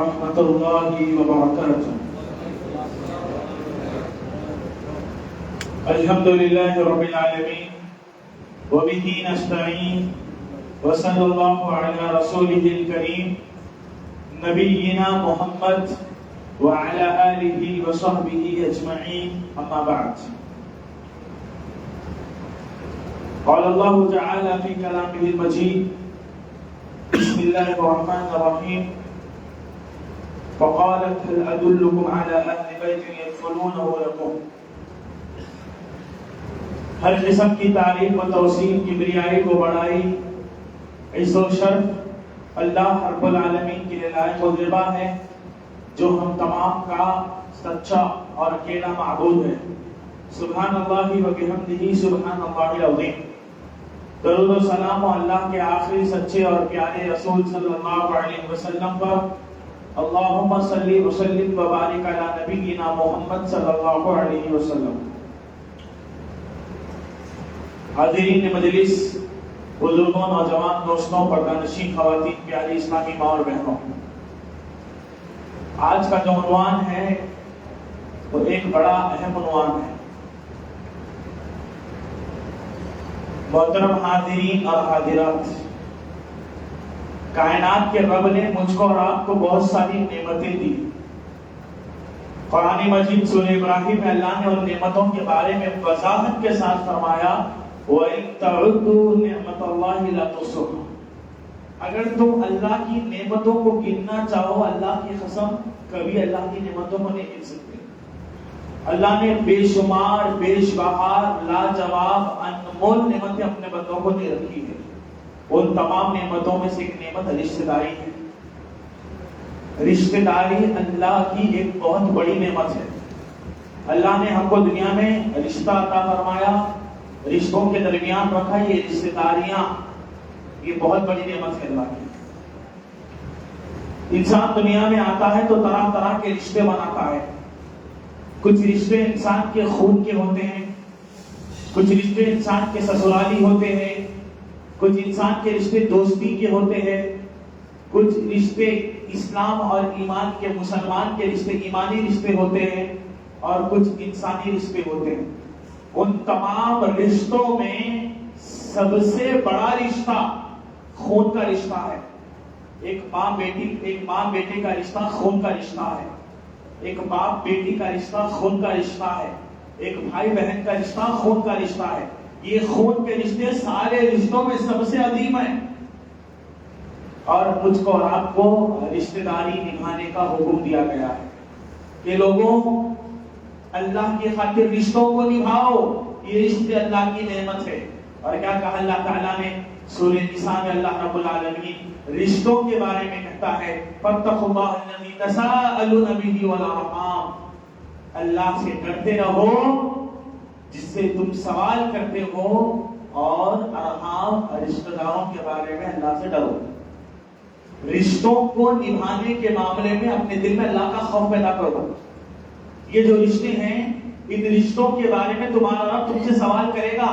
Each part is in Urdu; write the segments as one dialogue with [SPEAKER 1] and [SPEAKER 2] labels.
[SPEAKER 1] ورحمة الله وبركاته. الحمد لله رب العالمين وبه نستعين وصلى الله على رسوله الكريم نبينا محمد وعلى آله وصحبه أجمعين أما بعد. قال الله تعالى في كلامه المجيد بسم الله الرحمن الرحيم فقالت هل أدلكم على أهل بيت يكفلونه لكم. ہر قسم کی تعریف و توصیف کبریائی و بڑائی عز و شرف اللہ رب العالمین کے لیے لائق و زیبا ہے جو ہم تمام کا سچا اور اکیلا معبود ہے. سبحان اللہ و بحمدہ سبحان اللہ العظیم. درود و سلام و اللہ کے آخری سچے اور پیارے رسول صلی اللہ علیہ وسلم پر اللہم صلی وسلم و بارک علی نبینا محمد صلی اللہ علیہ وسلم. حاضرین مجلس، بزرگوں، نوجوان دوستوں، پردہ نشین خواتین، پیاری اسلامی ماں اور بہنوں، آج کا جو عنوان ہے وہ ایک بڑا اہم عنوان ہے. محترم حاضرین اور حاضرات، کائنات کے رب نے مجھ کو اور آپ کو بہت ساری نعمتیں دی. قرآن مجید سورہ ابراہیم میں اللہ نے ان نعمتوں کے بارے میں وضاحت کے ساتھ فرمایا وَإِن تَعُدُّوا نِعْمَتَ اللَّهِ لَا تُحْصُوهَا. اگر تم اللہ کی نعمتوں کو گننا چاہو، اللہ کی قسم کبھی اللہ کی نعمتوں کو نہیں گن سکتے. اللہ نے بے شمار، بے شبہار، لاجواب، انمول نعمتیں اپنے بندوں کو دے رکھی ہے. ان تمام نعمتوں میں سے ایک نعمت رشتہ داری ہے. رشتہ داری اللہ کی ایک بہت بڑی نعمت ہے. اللہ نے ہم کو دنیا میں رشتہ عطا فرمایا، رشتوں کے درمیان رکھا. یہ رشتہ داریاں یہ بہت بڑی نعمت ہے اللہ کی. انسان دنیا میں آتا ہے تو طرح طرح کے رشتے بناتا ہے. کچھ رشتے انسان کے خون کے ہوتے ہیں، کچھ رشتے انسان کے سسرالی ہوتے ہیں، کچھ انسان کے رشتے دوستی کے ہوتے ہیں، کچھ رشتے اسلام اور ایمان کے، مسلمان کے رشتے ایمانی رشتے ہوتے ہیں، اور کچھ انسانی رشتے ہوتے ہیں. ان تمام رشتوں میں سب سے بڑا رشتہ خون کا رشتہ ہے. ایک ماں بیٹے کا رشتہ خون کا رشتہ ہے. ایک باپ بیٹی کا رشتہ خون کا رشتہ ہے. ایک بھائی بہن کا رشتہ خون کا رشتہ ہے. یہ خون کے رشتے سارے رشتوں میں سب سے عظیم ہیں. اور مجھ کو اور آپ کو رشتہ داری نبھانے کا حکم دیا گیا ہے کہ لوگوں اللہ کی خاطر رشتوں کو نبھاؤ. یہ رشتے اللہ کی نعمت ہے. اور کیا کہا اللہ تعالیٰ نے سورہ نساء میں؟ اللہ رب العالمین رشتوں کے بارے میں کہتا ہے فاتقوا اللہ الذی تساءلون بہ والارحام. اللہ سے ڈرتے رہو جس سے تم سوال کرتے ہو، اور ارحام رشتہ داروں کے بارے میں اللہ سے ڈرو. رشتوں کو نبھانے کے معاملے میں اپنے دل میں اللہ کا خوف پیدا کرو. یہ جو رشتے ہیں، ان رشتوں کے بارے میں تمہارا رب تم سے سوال کرے گا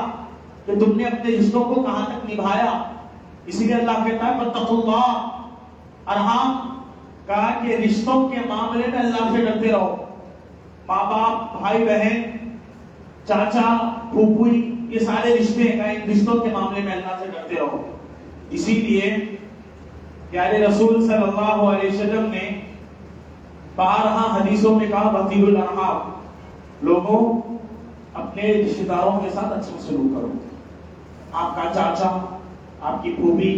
[SPEAKER 1] کہ تم نے اپنے رشتوں کو کہاں تک نبھایا. اسی لیے اللہ کہتا ہے فاتقوا اللہ. ارحام کہا کہ رشتوں کے معاملے میں اللہ سے ڈرتے رہو. ماں باپ، بھائی بہن، چاچا، پھوپھی، یہ سارے رشتے ہیں. ان رشتوں کے معاملے میں اللہ سے ڈرتے رہو. اسی لیے پیارے رسول صلی اللہ علیہ وسلم نے بارہا حدیثوں میں کہا وَصِلُوا الْأَرْحَامَ. لوگوں اپنے رشتہ داروں کے ساتھ اچھا سلوک کرو. آپ کا چاچا، آپ کی پھوپھی،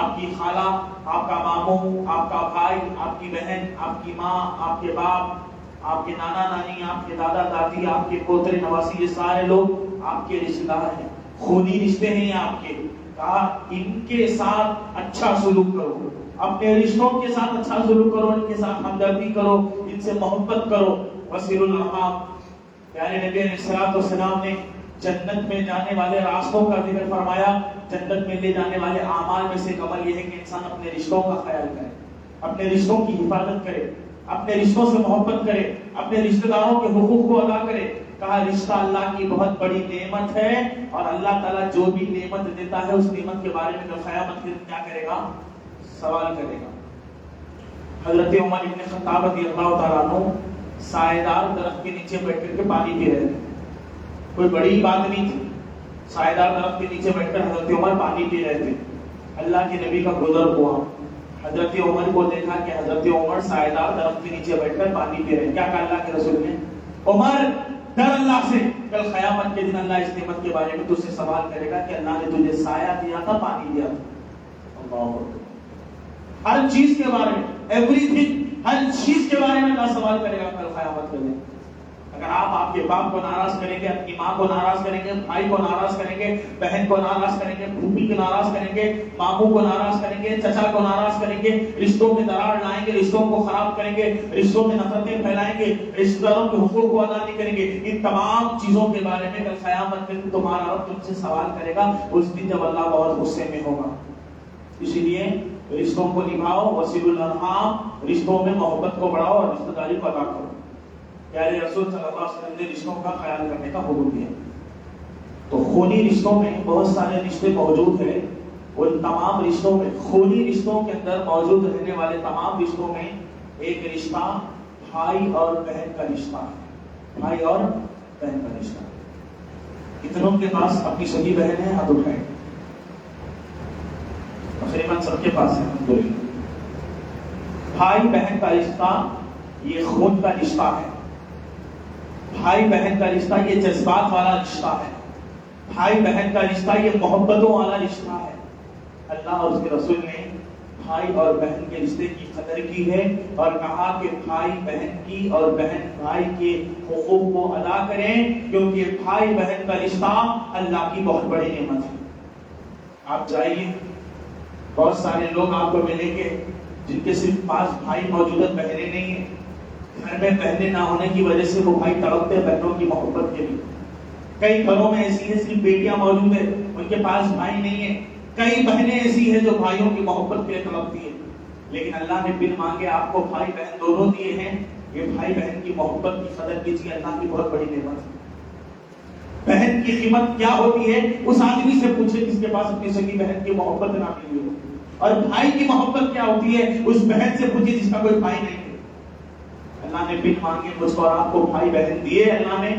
[SPEAKER 1] آپ کی خالہ، آپ کا ماموں، آپ کا بھائی، آپ کی بہن، آپ کی ماں، آپ کے باپ، آپ کے نانا نانی، آپ کے دادا دادی، آپ کے پوترے نواسی، یہ سارے لوگ آپ کے رشتہ دار ہیں. خونی رشتے ہیں یہ آپ کے. کہا ان کے ساتھ اچھا سلوک کرو. اپنے رشتوں کے ساتھ اچھا سلوک کرو، ان کے ساتھ ہمدردی کرو، ان سے محبت کرو. وصلوا الارحام. پیارے نبی علیہ الصلوۃ والسلام نے جنت میں جانے والے راستوں کا ذکر فرمایا. جنت میں لے جانے والے اعمال میں سے ایک عمل یہ ہے کہ انسان اپنے رشتوں کا خیال کرے، اپنے رشتوں کی حفاظت کرے، اپنے رشتوں سے محبت کرے، اپنے رشتہ داروں کے حقوق کو ادا کرے. کہا رشتہ اللہ کی بہت بڑی نعمت ہے، اور اللہ تعالیٰ جو بھی نعمت دیتا ہے اس نعمت کے بارے میں جو قیامت کے دن کیا کرے گا؟ سوال کرے گا. حضرت عمر ابن خطاب رضی اللہ تعالیٰ عنہ سائے دار درخت کے نیچے بیٹھ کر کے پانی پی رہے تھے. کوئی بڑی بات نہیں تھی. سائے دار درخت کے نیچے بیٹھ کر حضرت عمر پانی پی رہے تھے. اللہ کے نبی کا گزر ہوا. حضرت عمر کو دیکھا کہ حضرت عمر سائے دار درخت کے نیچے بیٹھ کر پانی پی رہے ہیں. کیا کہا اللہ کے رسول نے؟ عمر ڈر اللہ سے, کل قیامت کے دن اللہ اس نعمت کے بارے میں تجھ سے سوال کرے گا کہ اللہ نے تجھے سایہ دیا تھا, پانی دیا تھا. اللہ اکبر. ہر چیز کے بارے میں, ایوری تھنگ, ہر چیز کے بارے میں اللہ سوال کرے گا کل قیامت کے دن. اگر آپ کے باپ کو ناراض کریں گے, اپنی ماں کو ناراض کریں گے, بھائی کو ناراض کریں گے, بہن کو ناراض کریں گے, پھوپھی کو ناراض کریں گے, ماموں کو ناراض کریں گے, چچا کو ناراض کریں گے, رشتوں میں درار لائیں گے, رشتوں کو خراب کریں گے, رشتوں میں نفرتیں پھیلائیں گے, رشتہ داروں کے حقوق کو ادا نہیں کریں گے, ان تمام چیزوں کے بارے میں کل قیامت میں تمہارا رب تم سے سوال کرے گا اس دن جب اللہ بہت غصے میں ہوگا. اسی لیے رشتوں کو نبھاؤ, وصل الارحام, رشتوں میں محبت کو بڑھاؤ اور رشتہ داری کو ادا کرو. پیارے رسول صلی اللہ علیہ وسلم نے رشتوں کا خیال کرنے کا حکم دیا. تو خونی رشتوں میں بہت سارے رشتے موجود ہیں. ان تمام رشتوں میں, خونی رشتوں کے اندر موجود رہنے والے تمام رشتوں میں ایک رشتہ بھائی اور بہن کا رشتہ ہے. بھائی اور بہن کا رشتہ. کتنوں کے پاس اپنی سگی بہن ہے؟ ہاتھ اٹھائیں. تقریباً سب کے پاس ہے. بھائی بہن کا رشتہ یہ خون کا رشتہ ہے. بھائی بہن کا رشتہ یہ جذبات والا رشتہ ہے. بھائی بہن کا رشتہ یہ محبتوں والا رشتہ ہے. اللہ اور اس کے رسول نے بھائی اور بہن کے رشتے کی قدر کی ہے اور کہا کہ بھائی بہن کی اور بہن بھائی کے حقوق کو ادا کریں, کیونکہ بھائی بہن کا رشتہ اللہ کی بہت بڑی نعمت ہے. آپ جائیے, بہت سارے لوگ آپ کو ملیں گے جن کے صرف پاس بھائی موجود ہے, بہنیں نہیں ہیں. گھر میں بہنیں نہ ہونے کی وجہ سے وہ بھائی تڑپتے ہیں بہنوں کی محبت کے لیے. کئی گھروں میں ایسی ہیں صرف بیٹیاں موجود ہیں, ان کے پاس بھائی نہیں ہیں. کئی بہنیں ایسی ہیں جو بھائیوں کی محبت کے لیے تڑپتی ہیں. لیکن اللہ نے بن مانگے آپ کو بھائی بہن دونوں دیے ہیں. یہ بھائی بہن کی محبت کی قدر کیجیے, اللہ کی بہت بڑی نعمت ہے. بہن کی قیمت کیا ہوتی ہے اس آدمی سے پوچھے جس کے پاس اپنی سگی بہن کی محبت نہ ملی ہو. اور بھائی کی محبت کیا ہوتی ہے اس بہن سے پوچھے جس کا کوئی بھائی نہیں ہے. اللہ نے بن مانگے مجھ کو اور آپ کو بھائی بہن دیے. اللہ نے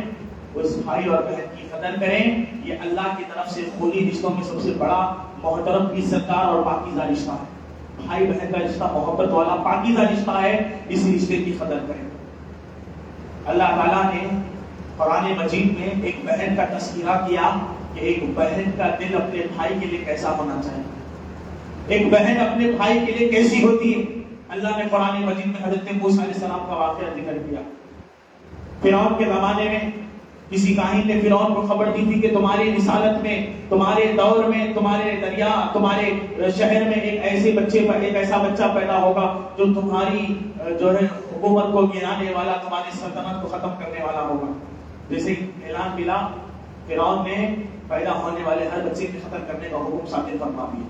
[SPEAKER 1] اس بھائی اور بہن کی قدر کریں. یہ اللہ کی طرف سے خونی رشتوں میں سب سے بڑا محترم عزتدار اور پاکیزہ رشتہ ہے. بھائی بہن کا رشتہ محبت والا پاکیزہ رشتہ ہے. اس رشتے کی قدر کریں. اللہ تعالیٰ نے قرآن مجید میں ایک بہن کا تذکرہ کیا کہ ایک بہن کا دل اپنے بھائی کے لیے کیسا ہونا چاہیے, ایک بہن اپنے بھائی کے لیے کیسی ہوتی ہے. اللہ نے قرآن مجید میں حضرت موسیٰ علیہ السلام کا واقعہ ذکر کیا. فرعون کے زمانے میں کسی کاہن نے فرعون کو خبر دی تھی کہ تمہاری رسالت میں, تمہارے دور میں, تمہارے دریا, تمہارے شہر میں ایک ایسے بچے پر ایک ایسا بچہ پیدا ہوگا جو تمہاری جو ہے حکومت کو گرانے والا, تمہاری سلطنت کو ختم کرنے والا ہوگا. جیسے اعلان ملا, فرعون نے پیدا ہونے والے ہر بچے کے قتل کرنے کا حکم صادر فرما دیا.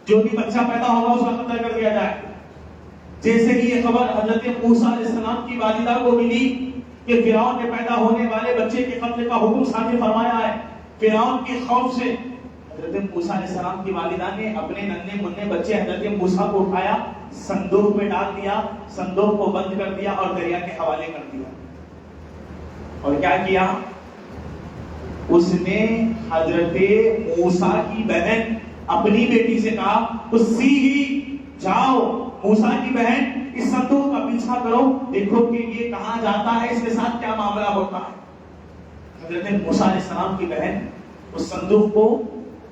[SPEAKER 1] جو بھی بچہ پیدا ہوگا اس کا قتل کر دیا جائے. جیسے کہ یہ خبر حضرت موسیٰ علیہ السلام کی والدہ کو ملی کہ فرعون نے پیدا ہونے والے بچے کے قتل کا حکم صادر فرمایا ہے. فرعون کے خوف سے حضرت موسیٰ علیہ السلام کی والدہ نے اپنے ننھے منھے بچے حضرت موسیٰ کو اٹھایا, صندوق میں ڈال دیا, صندوق کو بند کر دیا اور دریا کے حوالے کر دیا. اور کیا کیا اس نے؟ حضرت موسیٰ کی بہن اپنی بیٹی سے کہا اسی ہی جاؤ موسیٰ کی بہن اس صندوق کا پیچھا کرو, دیکھو کہ یہ کہاں جاتا ہے, اس کے ساتھ کیا معاملہ ہوتا ہے. حضرت موسیٰ علیہ السلام کی بہن اس صندوق کو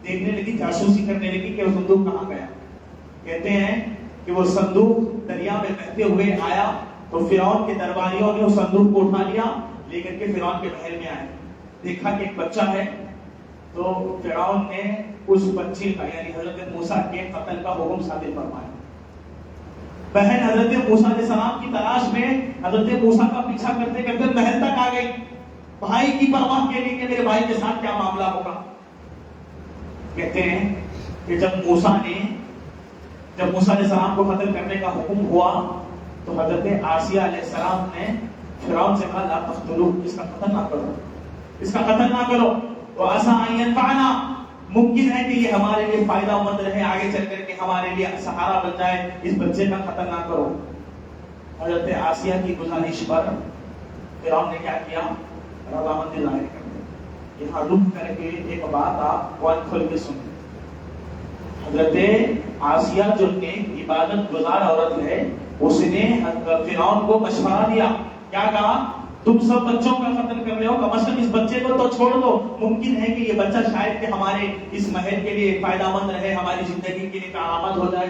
[SPEAKER 1] دیکھنے لگی, جاسوسی کرنے لگی کہ وہ صندوق کہاں گیا. کہتے ہیں کہ وہ صندوق دریا میں بہتے ہوئے آیا تو فرعون کے درباریوں نے اس صندوق کو اٹھا لیا, لے کر کے فرعون کے محل میں آئے. دیکھا کہ ایک بچہ ہے تو فرعون نے اس بچے کا یعنی حضرت موسیٰ کے قتل کا حکم صادر فرمایا. بہن حضرت موسیٰ علیہ السلام کی تلاش میں حضرت موسیٰ کا پیچھا کرتے کرتے محل تک آ گئی, بھائی کی پرواہ کے لیے کہ میرے بھائی کے ساتھ کیا معاملہ ہوگا. کہتے ہیں کہ جب موسیٰ علیہ السلام کو قتل کرنے کا حکم ہوا تو حضرت آسیہ علیہ السلام نے فرعون سے کہا لا تقتلوه, اس کا قتل نہ کرو, اس کا قتل نہ کرو. وعسى ان ينفعنا, ممکن ہے کہ یہ ہمارے لیے فائدہ مند رہے, آگے چل کر کے ہمارے لیے سہارا بن جائے, اس بچے کا قتل نہ کرو. حضرت آسیہ کی گزارش پر فرعون نے کیا کیا؟ رضامندی ظاہر کر دی۔ یہاں رک کر کے ایک بات آپ کون کھول کے سنیں۔ حضرت آسیہ جو نیک عبادت گزار عورت ہے، اس نے فرعون کو مشورہ دیا، کیا کہا؟ تم سب بچوں کا قتل کر رہے ہو، کم از کم اس بچے کو تو چھوڑ دو، ممکن ہے کہ یہ بچہ شاید کہ ہمارے اس محل کے لیے فائدہ مند رہے، ہماری زندگی کے لیے کارآمد ہو جائے۔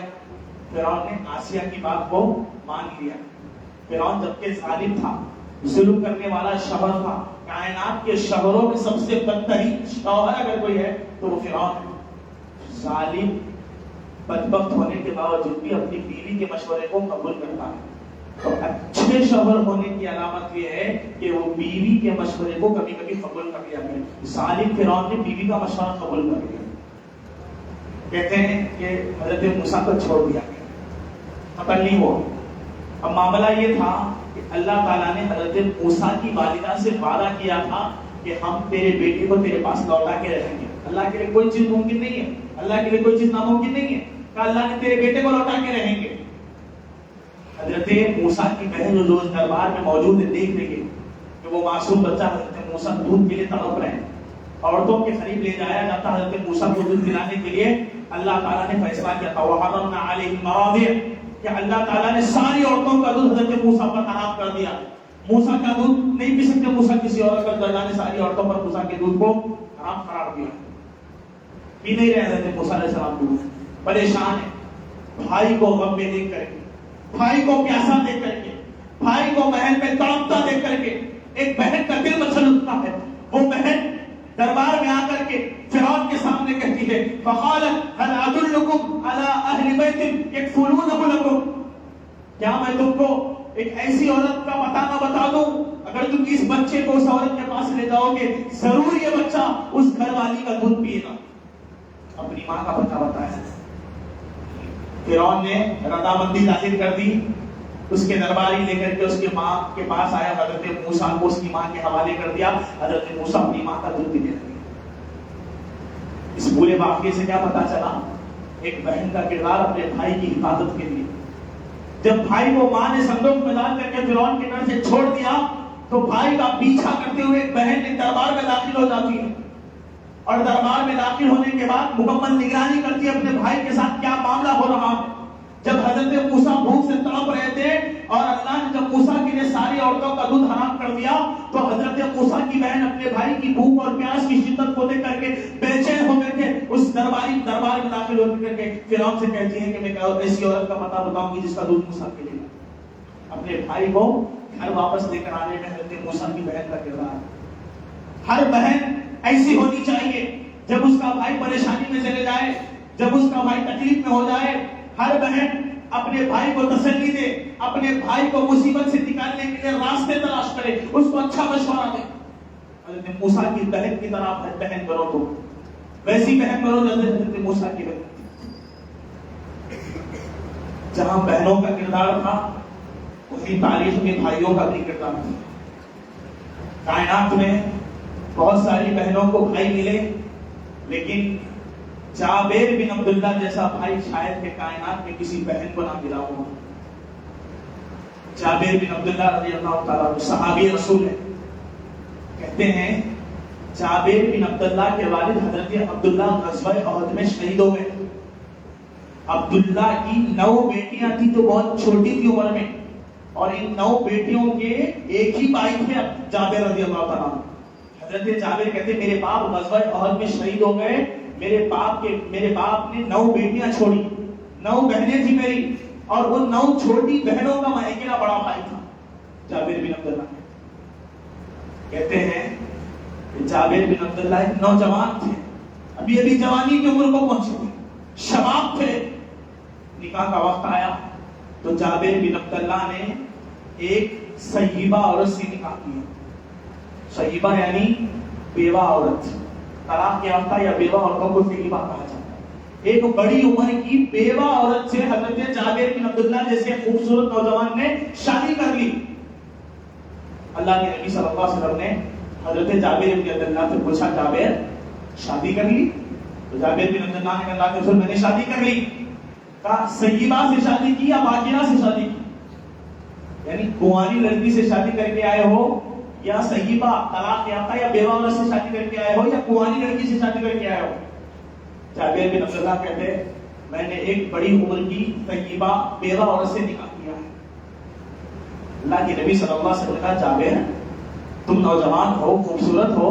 [SPEAKER 1] فرعون نے آسیہ کی بات کو مان لیا۔ فرعون جبکہ ظالم تھا، ظلم کرنے والا شوہر تھا، کائنات کے شوہروں میں سب سے بدترین شوہر اگر کوئی ہے تو وہ فرعون ہے۔ ظالم بدبخت ہونے کے باوجود بھی اپنی بیوی کے مشورے کو قبول کرتا ہے۔ تو اچھے شوہر ہونے کی علامت یہ ہے کہ وہ بیوی کے مشورے کو کبھی کبھی قبول کر لیا کرے۔ ظالم فرعون نے بیوی کا مشورہ قبول کر لیا۔ کہتے ہیں کہ حضرت موسیٰ کو چھوڑ دیا گیا، قتل نہیں ہوا۔ اب معاملہ یہ تھا کہ اللہ تعالیٰ نے حضرت موسیٰ کی والدہ سے وعدہ کیا تھا کہ ہم تیرے بیٹے کو تیرے پاس لوٹا کے رہیں گے۔ اللہ کے لیے کوئی چیز ممکن نہیں ہے، اللہ کے لیے کوئی چیز ناممکن نہیں ہے کہ اللہ نے تیرے بیٹے کو لوٹا کے رہیں گے۔ حضرت موسیٰ کی بہن جو روز دربار میں موجود ہے، دیکھ رہی ہے کہ وہ معصوم بچہ حضرت موسیٰ دودھ کے لیے تڑپ رہے ہیں، عورتوں کے قریب لے جایا جاتا حضرت موسیٰ کو دودھ پلانے کے لیے۔ اللہ تعالیٰ نے فیصلہ کیا تھا وَحَرَّمْنَا عَلَيْهِ الْمَرَاضِعَ کہ اللہ تعالیٰ نے ساری عورتوں کا دودھ حضرت موسیٰ پر حرام کر دیا۔ موسیٰ کا دودھ نہیں پی سکتے، موسیٰ کسی اور کا، اللہ نے ساری عورتوں پر موسیٰ کے دودھ کو حرام قرار دیا۔ پی نہیں رہے حضرت موسیٰ علیہ السلام دودھ، پریشان ہے، بھائی کو غم میں دیکھ کر کے، بھائی کو پیاسا دیکھ کر کے، بھائی کو محل میں تڑپتا دیکھ کر کے ایک بہن کا دل مچل اٹھتا ہے۔ وہ بہن دربار میں آ کر کے فرعون کے سامنے کہتی ہے فقالت هل ادلکم علی اہل بیت یکفلونہ لکم، کیا میں تم کو ایک ایسی عورت کا پتہ نہ بتا دوں، اگر تم اس بچے کو اس عورت کے پاس لے جاؤ گے ضرور یہ بچہ اس گھر والی کا دودھ پیے گا۔ اپنی ماں کا پتہ بتایا۔ فرعون نے رضامندی ظاہر کر دی، اس کے درباری لے کر کے اس کے ماں کے پاس آیا، حضرت موسیٰ کو اس کی ماں کے حوالے کر دیا۔ حضرت موسیٰ اپنی ماں کا دودھ پینے لگے۔ اس پورے واقعے سے کیا پتا چلا؟ ایک بہن کا کردار اپنے بھائی کی حفاظت کے لیے۔ جب بھائی کو ماں نے صندوق میں ڈال کر کے فرعون کے ڈر سے چھوڑ دیا تو بھائی کا پیچھا کرتے ہوئے ایک بہن ایک دربار میں داخل ہو جاتی ہے، اور دربار میں داخل ہونے کے بعد مکمل نگرانی کرتی ہے اپنے بھائی کے ساتھ کیا معاملہ ہو رہا ہے۔ جب حضرت موسیٰ بھوک سے تڑپ رہے تھے اور اللہ نے جب موسیٰ کے لیے ساری عورتوں کا دودھ حرام کر دیا تو حضرت موسیٰ کی بہن اپنے بھائی کی بھوک اور پیاس کی شدت کو دیکھ کر کے بے چین ہو کر کے اس دربار میں داخل ہو کر کے فرعون سے کہتی ہے کہ میں ایسی عورت کا پتہ بتاؤں گی جس کا دودھ موسیٰ کے لیے۔ اپنے بھائی کو گھر واپس لے کر آنے میں حضرت موسیٰ کی بہن کا کردار۔ ہر بہن ایسی ہونی چاہیے، جب اس کا بھائی پریشانی میں چلے جائے، جب اس کا بھائی تکلیف میں ہو جائے، ہر بہن اپنے بھائی کو تسلی دے، اپنے بھائی کو مصیبت سے نکالنے کے لیے راستے تلاش کرے، اس کو اچھا مشورہ دے۔ حضرت موسیٰ کی بہن کی طرح بہن بنو، تو ویسی بہن بنو جیسے حضرت موسیٰ کی بہن۔ جہاں بہنوں کا کردار تھا وہی تاریخ میں بھائیوں کا بھی کردار تھا۔ کائنات میں بہت ساری بہنوں کو بھائی ملے، لیکن جابر بن عبداللہ جیسا بھائی شاید کہ کائنات میں کسی بہن کو نہ ملا ہو۔ جابر بن عبداللہ رضی اللہ تعالیٰ عنہ صحابی رسول ہے۔ کہتے ہیں جابر بن عبداللہ کے والد حضرت عبداللہ غزوہ احد میں شہید ہو گئے۔ عبداللہ کی 9 بیٹیاں تھیں جو بہت چھوٹی تھی عمر میں، اور ان 9 بیٹیوں کے ایک ہی بھائی تھے جابر رضی اللہ تعالیٰ عنہ۔ حضرت جابر کہتے میرے باپ غزوہ احد میں شہید ہو گئے، میرے باپ نے 9 بیٹیاں چھوڑی، 9 بہنیں تھی میری، اور ان 9 چھوٹی بہنوں کا میں اکیلا بڑا بھائی تھا۔ جابر بن عبداللہ کہتے ہیں کہ جابر بن عبداللہ ایک نوجوان تھے، ابھی جوانی کی عمر کو پہنچے تھے، شباب تھے۔ نکاح کا وقت آیا تو جابر بن عبداللہ نے ایک سیبہ عورت سے نکاح کیا۔ سیبہ یعنی بیوہ عورت، طلاق یافتہ یا بیوہ عورتوں کو سیبہ کہا جاتا ہے۔ ایک بڑی عمر کی بیوہ عورت سے حضرت جابر بن عبداللہ جیسے خوبصورت نوجوان نے شادی کر لی۔ اللہ کے نبی صلی اللہ علیہ وسلم نے حضرت جابر بن عبداللہ سے پوچھا جابر شادی کر لی؟ تو جابر بن عبداللہ نے کہا اللہ کے رسول میں نے شادی کر لی۔ کہا سیبہ سے شادی کی یا باقیہ سے شادی کی؟ یعنی کنواری لڑکی سے شادی کر کے آئے ہو یا سیبہ طلاق یافتہ یا بیوہ عورت سے شادی کر کے آئے ہو یا کنواری لڑکی سے شادی کر کے آئے ہو. جابر بن عبداللہ کہتے ہیں میں نے ایک بڑی عمر کی طیبہ بیوہ عورت سے نکاح کیا ہے. اللہ کے نبی صلی اللہ علیہ وسلم نے کہا جابر تم نوجوان ہو خوبصورت ہو,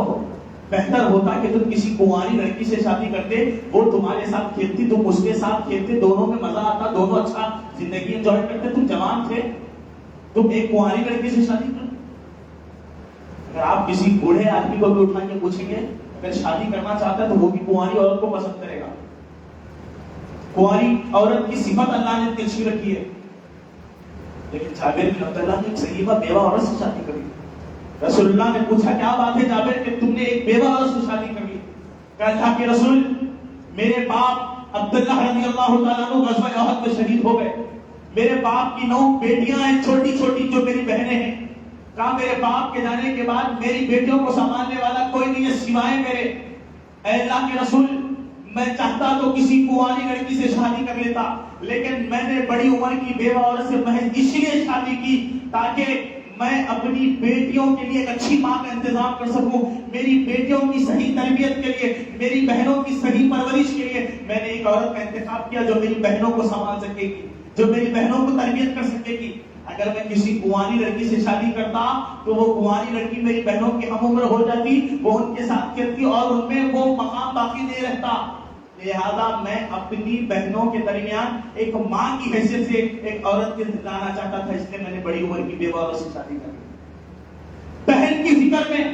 [SPEAKER 1] بہتر ہوتا کہ تم کسی کنواری لڑکی سے شادی کرتے, وہ تمہارے ساتھ کھیلتی تم اس کے ساتھ کھیلتے, دونوں میں مزہ آتا, دونوں اچھا زندگی انجوائے کرتے. تم جوان تھے, تم ایک کنواری لڑکی سے شادی کر. اگر آپ کسی بوڑھے آدمی کو بھی اٹھا کے پوچھیں گے اگر شادی کرنا چاہتا ہے تو وہ بھی کنواری عورت کو پسند کرے گا. کنواری عورت کی صفت اللہ نے تلچھی رکھی ہے. لیکن جابر بن عبداللہ نے ایک سیبہ بیوہ عورت سے شادی کری. رسول اللہ نے پوچھا کیا بات ہے جابر کہ تم نے ایک بیوہ عورت سے شادی کری؟ کہا تھا کہ رسول میرے باپ عبداللہ رضی اللہ تعالیٰ عنہ غزوہ احد میں شہید ہو گئے. میرے باپ کی 9 بیٹیاں ہیں چھوٹی چھوٹی جو میری بہنیں ہیں. کہا میرے باپ کے جانے کے بعد میری بیٹیوں کو سنبھالنے والا کوئی نہیں ہے سوائے میرے. اے اللہ کے رسول میں چاہتا تو کسی کنواری لڑکی سے شادی کر لیتا, لیکن میں نے بڑی عمر کی بیوہ عورت سے محض اس لیے شادی کی تاکہ میں اپنی بیٹیوں کے لیے ایک اچھی ماں کا انتظام کر سکوں. میری بیٹیوں کی صحیح تربیت کے لیے, میری بہنوں کی صحیح پرورش کے لیے میں نے ایک عورت کا انتخاب کیا جو میری بہنوں کو سنبھال سکے گی, جو میری بہنوں کو تربیت کر سکے گی. اگر میں کسی کنواری لڑکی سے شادی کرتا تو وہ کنواری لڑکی میری بہنوں کی ہم عمر ہو جاتی, وہ ان کے ساتھ کھیلتی اور ان میں وہ مقام باقی نہیں رہتا. لہذا میں اپنی بہنوں کے درمیان ایک ماں کی حیثیت سے ایک عورت کے لانا چاہتا تھا, اس لیے میں نے بڑی عمر کی بیوہ عورت سے شادی کر لی. بہن کی فکر میں,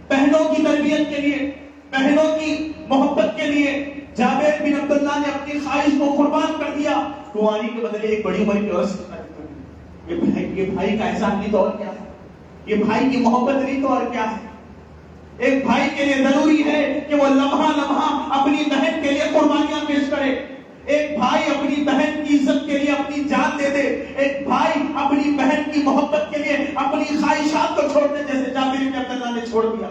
[SPEAKER 1] بہنوں کی تربیت کے لیے, بہنوں کی محبت کے لیے جابر بن عبداللہ نے اپنی خواہش کو قربان کر دیا. کنواری کے بدلے ایک بڑی عمر کی عورت سے شادی کر لی. یہ بھائی کا احسان نہیں تو اور کیا ہے, یہ بھائی کی محبت نہیں تو اور کیا ہے. ایک بھائی کے لیے ضروری ہے کہ وہ لمحہ لمحہ اپنی بہن کے لیے قربانیاں پیش کرے. ایک بھائی اپنی بہن کی عزت کے لیے اپنی جان دے دے. ایک بھائی اپنی بہن کی محبت کے لیے اپنی خواہشات کو چھوڑ دے جیسے جابر بن عبداللہ نے چھوڑ دیا.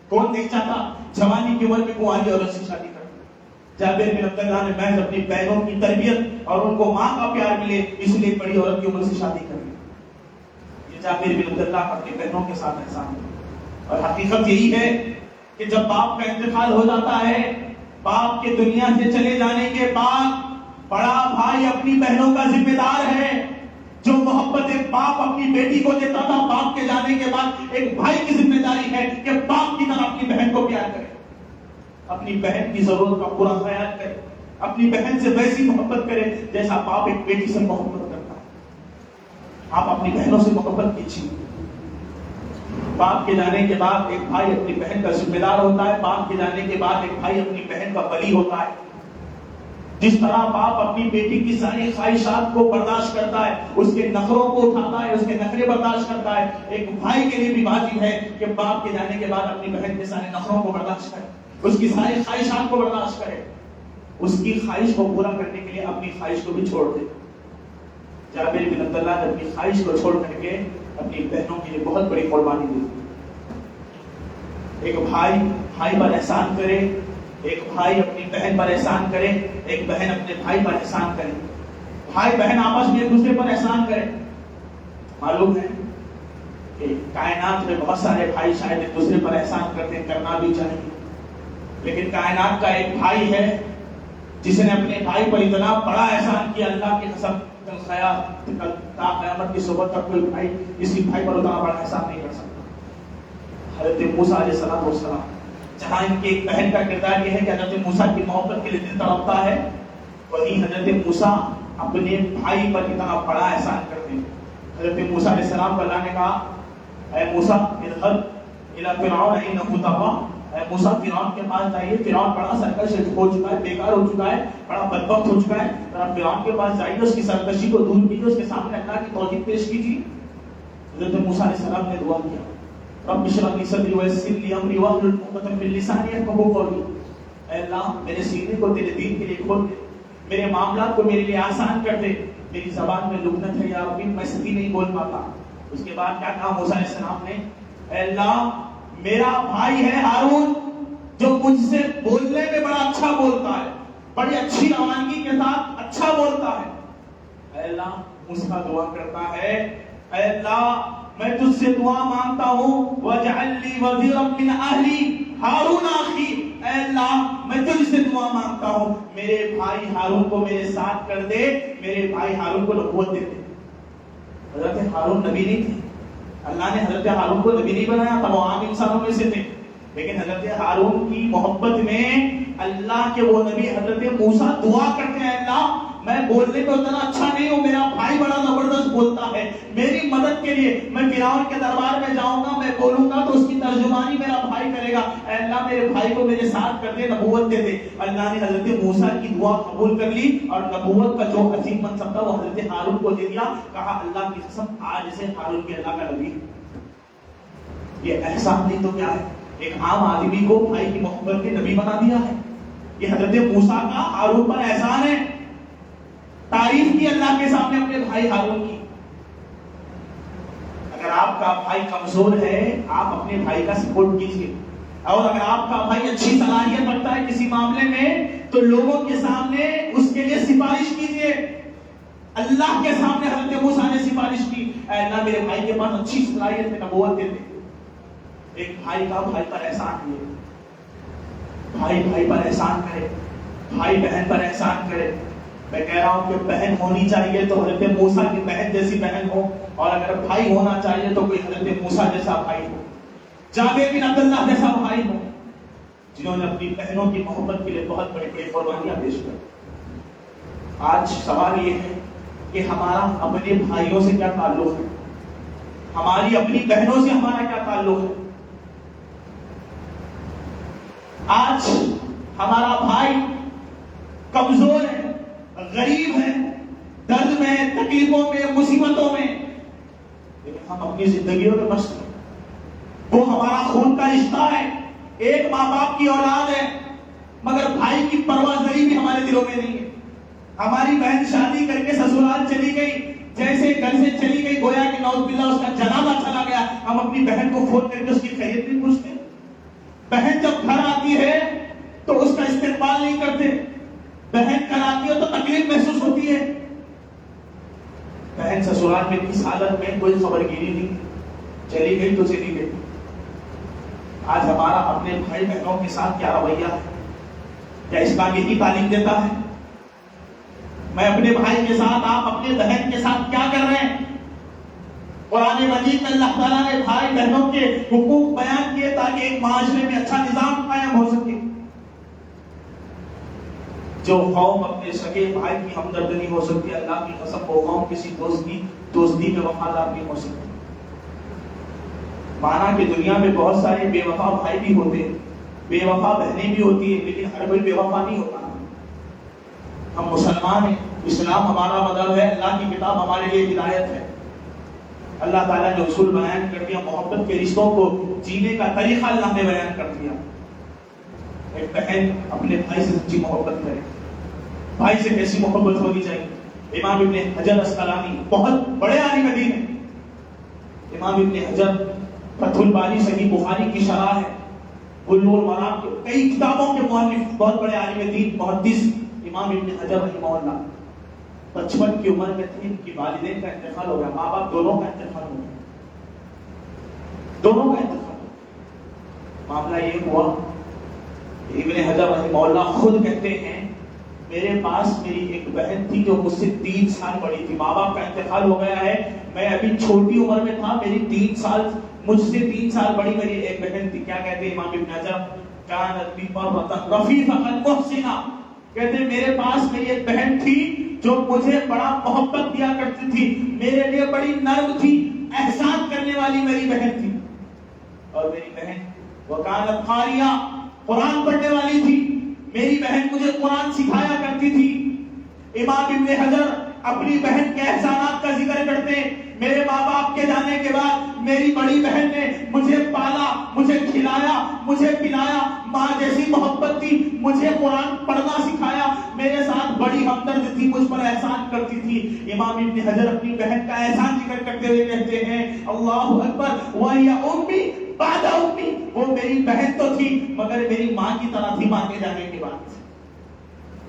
[SPEAKER 1] کون نہیں چاہتا جوانی کی عمر میں کنواری عورت سے شادی کرنا. جابر بن عبداللہ نے محض اپنی بہنوں کی تربیت اور ان کو ماں کا پیار ملے اس لیے بڑی عورت کی عمر سے شادی کر لی. یہ جابر بن عبداللہ اپنی بہنوں کے ساتھ احسان ہے. اور حقیقت یہی ہے کہ جب باپ کا انتقال ہو جاتا ہے, باپ کے دنیا سے چلے جانے کے بعد بڑا بھائی اپنی بہنوں کا ذمہ دار ہے. جو محبت ایک باپ اپنی بیٹی کو دیتا تھا باپ کے جانے کے بعد ایک بھائی کی ذمہ داری ہے کہ باپ کی طرح اپنی بہن کو پیار کرے, اپنی بہن کی ضرورت کا پورا خیال کرے, اپنی بہن سے ویسی محبت کرے جیسا باپ ایک بیٹی سے محبت کرتا ہے. آپ اپنی بہنوں سے محبت کیجیے. باپ کے جانے کے بعد ایک بھائی اپنی بہن کا ذمہ دار ہوتا ہے. باپ کے جانے کے بعد ایک بھائی اپنی بہن کا ولی ہوتا ہے. جس طرح باپ اپنی بیٹی کی ساری خواہشات کو برداشت کرتا ہے, اس کے نخروں کو اٹھاتا ہے, اس کے نخرے برداشت کرتا ہے, ایک بھائی کے لیے بھی واجب ہے کہ باپ کے جانے کے بعد اپنی بہن کے سارے نخروں کو برداشت کرے, اس کی ساری خواہشات کو برداشت کرے, اس کی خواہش کو پورا کرنے کے لیے اپنی خواہش کو بھی چھوڑ دے. جابر بن عبداللہ نے اپنی خواہش کو چھوڑ کر کے اپنی بہنوں کے لیے بہت بڑی قربانی دی. ایک بھائی پر احسان کرے, ایک بھائی اپنی بہن پر احسان کرے, ایک بہن اپنے بھائی پر احسان کرے. بھائی بہن آپس میں ایک دوسرے پر احسان کرے. معلوم ہے کہ کائنات میں بہت سارے بھائی شاید ایک دوسرے پر احسان کرتے ہیں, کرنا بھی چاہیے, لیکن کائنات کا ایک بھائی ہے جس نے اپنے بھائی پر اتنا بڑا احسان کیا, اللہ کی قسم قیامت کی صبح تک کوئی بھائی کسی بھائی پر اتنا بڑا احسان نہیں کر سکتا. حضرت موسیٰ علیہ السلام, جہاں ان کی ایک بہن کا کردار یہ ہے کہ حضرت موسیٰ کی محبت کے لیے دل تڑپتا ہے, وہیں حضرت موسیٰ اپنے بھائی پر اتنا بڑا احسان کرتے ہیں. حضرت موسیٰ علیہ السلام کو اللہ نے کہا اے موسیٰ اذهب الى فرعون انه طغى, اے موسیٰ فرعون کے پاس جائیے, فرعون بڑا سرکش ہو چکا ہے, بیکار ہو چکا ہے, بڑا بدبخت ہو چکا ہے, آپ فرعون کے پاس جائیے, اس کی سرکشی کو دور کیجیے, اس کے سامنے اللہ کی توحید پیش کیجیے. حضرت موسیٰ علیہ السلام نے دعا کیا رب اشرح لي صدري ويسر لي امري واحلل عقدة من لساني يفقهوا قولي. اے اللہ میرے سینے کو تیرے دین کے لیے کھول دے, میرے معاملات کو میرے لیے آسان کر دے, میری زبان میں لکنت ہے یا ربی میں صحیح نہیں بول پاتا. اس کے بعد کیا کہا موسیٰ علیہ السلام نے, اے اللہ میرا بھائی ہے ہارون جو مجھ سے بولنے میں بڑا اچھا بولتا ہے, بڑی اچھی روانگی کے ساتھ اچھا بولتا ہے. اے اللہ موسیٰ دعا کرتا ہے اے اللہ میں تجھ سے دعا مانگتا ہوں وَاجْعَلْ لِي وَزِيرًا مِّنْ أَهْلِي ہارون اخی، اے اللہ میں تجھ سے دعا مانگتا ہوں میرے بھائی ہارون کو میرے ساتھ کر دے، میرے بھائی ہارون کو نبوت دے دے۔ حضرت ہارون نبی نہیں تھے، اللہ نے حضرت ہارون کو نبی نہیں بنایا تھا، وہ عام انسانوں میں سے تھے، لیکن حضرت ہارون کی محبت میں اللہ کے وہ نبی حضرت موسیٰ دعا کرتے ہیں اللہ میں بولنے میں اتنا اچھا نہیں ہوں، میرا بھائی بڑا زبردست بولتا ہے، میری مدد کے لیے میں فرعون کے دربار میں جاؤں گا، میں بولوں گا تو اس کی ترجمانی میرا بھائی کرے گا، اے اللہ میرے بھائی کو میرے ساتھ کر دے، نبوت دے دے۔ اللہ نے حضرت موسیٰ کی دعا قبول کر لی اور نبوت کا جو عظیم منصب تھا وہ حضرت ہارون کو دے دیا، کہا اللہ کی قسم آج سے ہارون کے اللہ کا نبی۔ یہ احسان نہیں تو کیا ہے، ایک عام آدمی کو بھائی کی محبت کے نبی بنا دیا ہے، یہ حضرت موسیٰ کا ہارون پر احسان ہے۔ تعریف کی اللہ کے سامنے اپنے بھائی ہارون کی۔ اگر آپ کا بھائی کمزور ہے آپ اپنے بھائی کا سپورٹ کیجیے، اور اگر آپ کا بھائی اچھی صلاحیت رکھتا ہے کسی معاملے میں تو لوگوں کے سامنے اس کے لیے سفارش کیجیے۔ اللہ کے سامنے حضرت موسیٰ نے سفارش کی، اے اللہ میرے بھائی کے پاس اچھی صلاحیت ہے، نبوت دے دے۔ ایک بھائی کا بھائی پر احسان ہے، بھائی بھائی پر احسان کرے، بھائی بہن پر احسان کرے۔ میں کہہ رہا ہوں کہ بہن ہونی چاہیے تو حضرت موسیٰ کی بہن جیسی بہن ہو، اور اگر بھائی ہونا چاہیے تو کوئی حضرت موسیٰ جیسا بھائی ہو، جابر بن عبداللہ جیسا بھائی ہو، جنہوں نے اپنی بہنوں کی محبت کے لیے بہت بڑی بڑی قربانیاں پیش کی۔ آج سوال یہ ہے کہ ہمارا اپنے بھائیوں سے کیا تعلق ہے، ہماری اپنی بہنوں سے ہمارا کیا تعلق ہے۔ آج ہمارا بھائی کمزور ہے، غریب ہے، درد میں، تکلیفوں میں، مصیبتوں میں، لیکن ہم اپنی زندگیوں میں مست ہیں۔ وہ ہمارا خون کا رشتہ ہے، ایک ماں باپ کی اولاد ہے، مگر بھائی کی پرواہ ذری بھی ہمارے دلوں میں نہیں ہے۔ ہماری بہن شادی کر کے سسرال چلی گئی، جیسے گھر سے چلی گئی گویا کہ نعوذ باللہ اس کا جنازہ چلا گیا، ہم اپنی بہن کو فون کر کے اس کی خیریت نہیں پوچھتے۔ بہن جب گھر آتی ہے تو اس کا استقبال نہیں کرتے، بہن گھر آتی ہے تو تکلیف محسوس ہوتی ہے۔ بہن سسرال میں کس حالت میں کوئی خبر گیری نہیں، چلی گئی تو چلی گئی۔ آج ہمارا اپنے بھائی بہنوں کے ساتھ کیا رویہ ہے، کیا اسلام یہی تعلیم دیتا ہے؟ میں اپنے بھائی کے ساتھ، آپ اپنے بہن کے ساتھ کیا کر رہے ہیں؟ قرآن مجید میں اللہ تعالیٰ نے بھائی بہنوں کے حقوق بیان کیے تاکہ ایک معاشرے میں اچھا نظام قائم ہو سکے۔ جو قوم اپنے سگے بھائی کی ہمدرد نہیں ہو سکتی، اللہ کی قسم وہ قوم کسی دوستی میں وفادار نہیں ہو سکتی۔ مانا کہ دنیا میں بہت سارے بے وفا بھائی بھی ہوتے ہیں، بے وفا بہنیں بھی ہوتی ہیں، لیکن ہر کوئی بے وفا نہیں ہوتا۔ ہم مسلمان ہیں، اسلام ہمارا مذہب ہے، اللہ کی کتاب ہمارے لیے ہدایت ہے۔ اللہ تعالیٰ نے اصول بیان کر دیا، محبت کے رشتوں کو جینے کا طریقہ اللہ نے بیان کر دیا۔ ایک بہن اپنے بھائی سے سچی محبت کرے، بھائی سے کیسی محبت ہونی چاہیے۔ امام ابن حجر اسقلانی بہت بڑے عالم دین ہیں۔ امام ابن حجر فتح الباری صحیح بخاری کی شرح ہے، بلوغ المرام کے کئی کتابوں کے مؤلف، بہت بڑے عالم دین محدث امام ابن حجر رحمہ اللہ 55 کی عمر میں تھے، ان کی والدین کا انتقال ہو گیا، ماں باپ دونوں کا انتقال ہو گیا، دونوں کا انتقال ہو گیا۔ معاملہ یہ ہوا، ابن حجر رحمہ اللہ خود کہتے ہیں میرے پاس میری ایک بہن تھی جو مجھ سے 3 سال بڑی تھی، ماں باپ کا انتقال ہو گیا ہے، میں ابھی چھوٹی عمر میں تھا، میری 3 سال مجھ سے 3 سال بڑی میری ایک بہن تھی۔ کیا کہتے ہیں امام ابن حجر، کانت بی مرۃ رفیقۃ محسنہ، کہتے ہیں میرے پاس میری ایک بہن تھی جو مجھے بڑا محبت دیا کرتی تھی، میرے لیے بڑی نرم تھی، احسان کرنے والی میری بہن تھی۔ اور میری بہن وکانت قاریہ، قرآن پڑھنے والی تھی، میری بہن مجھے قرآن سکھایا کرتی تھی۔ امام ابن حجر اپنی بہن کے احسانات کا ذکر کرتے ہیں، میرے ماں باپ کے جانے کے بعد میری بڑی بہن نے مجھے پالا، مجھے کھلایا، مجھے پلایا، ماں جیسی محبت تھی، مجھے قرآن پڑھنا سکھایا، میرے ساتھ بڑی ہمدرد تھی، مجھ پر احسان کرتی تھی۔ امام ابن حجر اپنی بہن کا احسان ذکر کرتے ہوئے کہتے ہیں اللہ اکبر وَهِيَ أُمِّي بعد أُمِّي، وہ میری بہن تو تھی مگر میری ماں کی طرح تھی۔ ماں کے جانے کے بعد،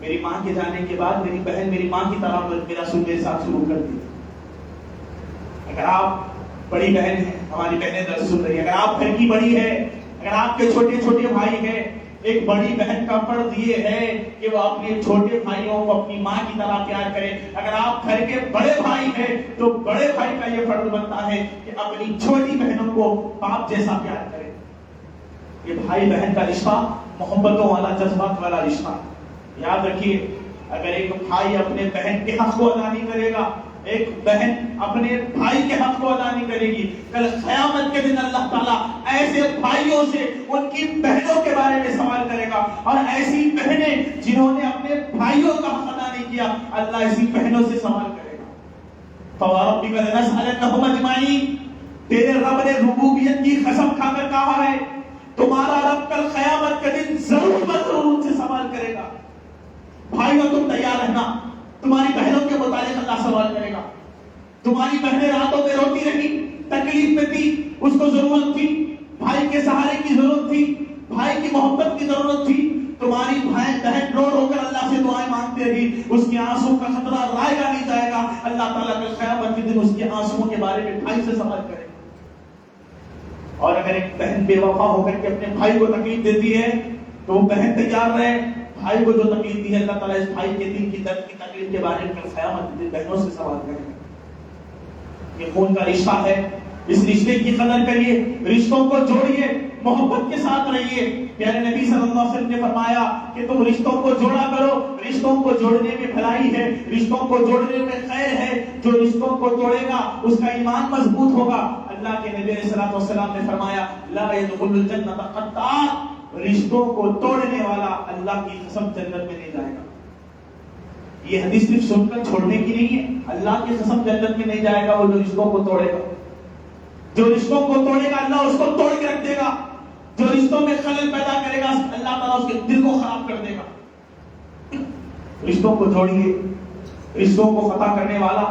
[SPEAKER 1] میری ماں کے جانے کے بعد میری بہن میری ماں کی طرح میرا ساتھ سلوک کرتی تھی۔ اگر آپ بڑی بہن ہیں، ہماری بہنیں درس سن رہی ہیں، اگر آپ گھر کی بڑی ہے، اگر آپ کے چھوٹے چھوٹے بھائی ہیں، ایک بڑی بہن کا فرض یہ ہے کہ وہ اپنے چھوٹے بھائیوں کو اپنی ماں کی طرح پیار کرے. اگر آپ گھر کے بڑے بھائی ہیں تو بڑے بھائی کا یہ فرض بنتا ہے کہ اپنی چھوٹی بہنوں کو باپ جیسا پیار کرے. یہ بھائی بہن کا رشتہ محبتوں والا، جذبات والا رشتہ. یاد رکھیے، اگر ایک بھائی اپنے بہن کے حق کو ادا نہیں کرے گا، ایک بہن اپنے بھائی کے حق کو ادا نہیں کرے گی، کل قیامت کے دن اللہ تعالیٰ ایسے بھائیوں سے ان کی بہنوں کے بارے میں سوال کرے گا. اور ایسی بہنیں جنہوں نے اپنے بھائیوں کا حق ادا نہیں کیا، اللہ ایسی بہنوں سے سوال کرے گا. فَوَرَبِّكَ لَنَسْأَلَنَّهُمْ أَجْمَعِينَ. تیرے رب نے ربوبیت کی قسم کھا کر کہا ہے تمہارا رب کل قیامت کے دن ضرور ضرور ان سے سوال کرے گا. بھائیوں تم تیار رہنا، تمہاری بہنوں کے متعلق اللہ سوال کرے گا. تمہاری بہنیں راتوں میں روتی رہی، تکلیف میں تھی، اس کو ضرورت تھی، بھائی کے سہارے کی ضرورت تھی، بھائی کی محبت کی ضرورت تھی. تمہاری بہن رو رو کر اللہ سے دعائیں مانگتے رہی، اس کے آنسو کا خطرہ رائے گا نہیں جائے گا. اللہ تعالیٰ کے قیامت کے دن اس کے آنسو کے بارے میں بھائی سے سوال کرے گا. اور اگر ایک بہن بے وفا ہو کر کے اپنے بھائی کو تکلیف دیتی ہے تو وہ بہن تیار رہے، بھائی کو جو تکلیف دی ہے اللہ تعالیٰ اس بھائی کے دل کی درد کی تکلیف کے بارے میں قیامت کے دن بہنوں سے سوال کرے گا. یہ خون کا رشتہ ہے، اس رشتے کی قدر کریے، رشتوں کو جوڑیے، محبت کے ساتھ رہیے. پیارے نبی صلی اللہ علیہ وسلم نے فرمایا کہ تم رشتوں کو جوڑا کرو، رشتوں کو جوڑنے میں بھلائی ہے، رشتوں کو جوڑنے میں خیر ہے. جو رشتوں کو توڑے گا اس کا ایمان مضبوط ہوگا. اللہ کے نبی علیہ الصلوۃ والسلام نے فرمایا لا يدخل الجنۃ قطاع، رشتوں کو توڑنے والا اللہ کی قسم جنت میں نہیں جائے گا. یہ حدیث صرف سن کر چھوڑنے کی نہیں ہے، اللہ کی قسم جنت میں نہیں جائے گا وہ جو رشتوں کو توڑے گا. جو رشتوں کو توڑے گا اللہ اس کو توڑ کے رکھ دے گا. جو رشتوں میں خلل پیدا کرے گا اللہ تعالیٰ اس کے دل کو خراب کر دے گا. رشتوں کو جوڑیے. رشتوں کو قطع کرنے والا،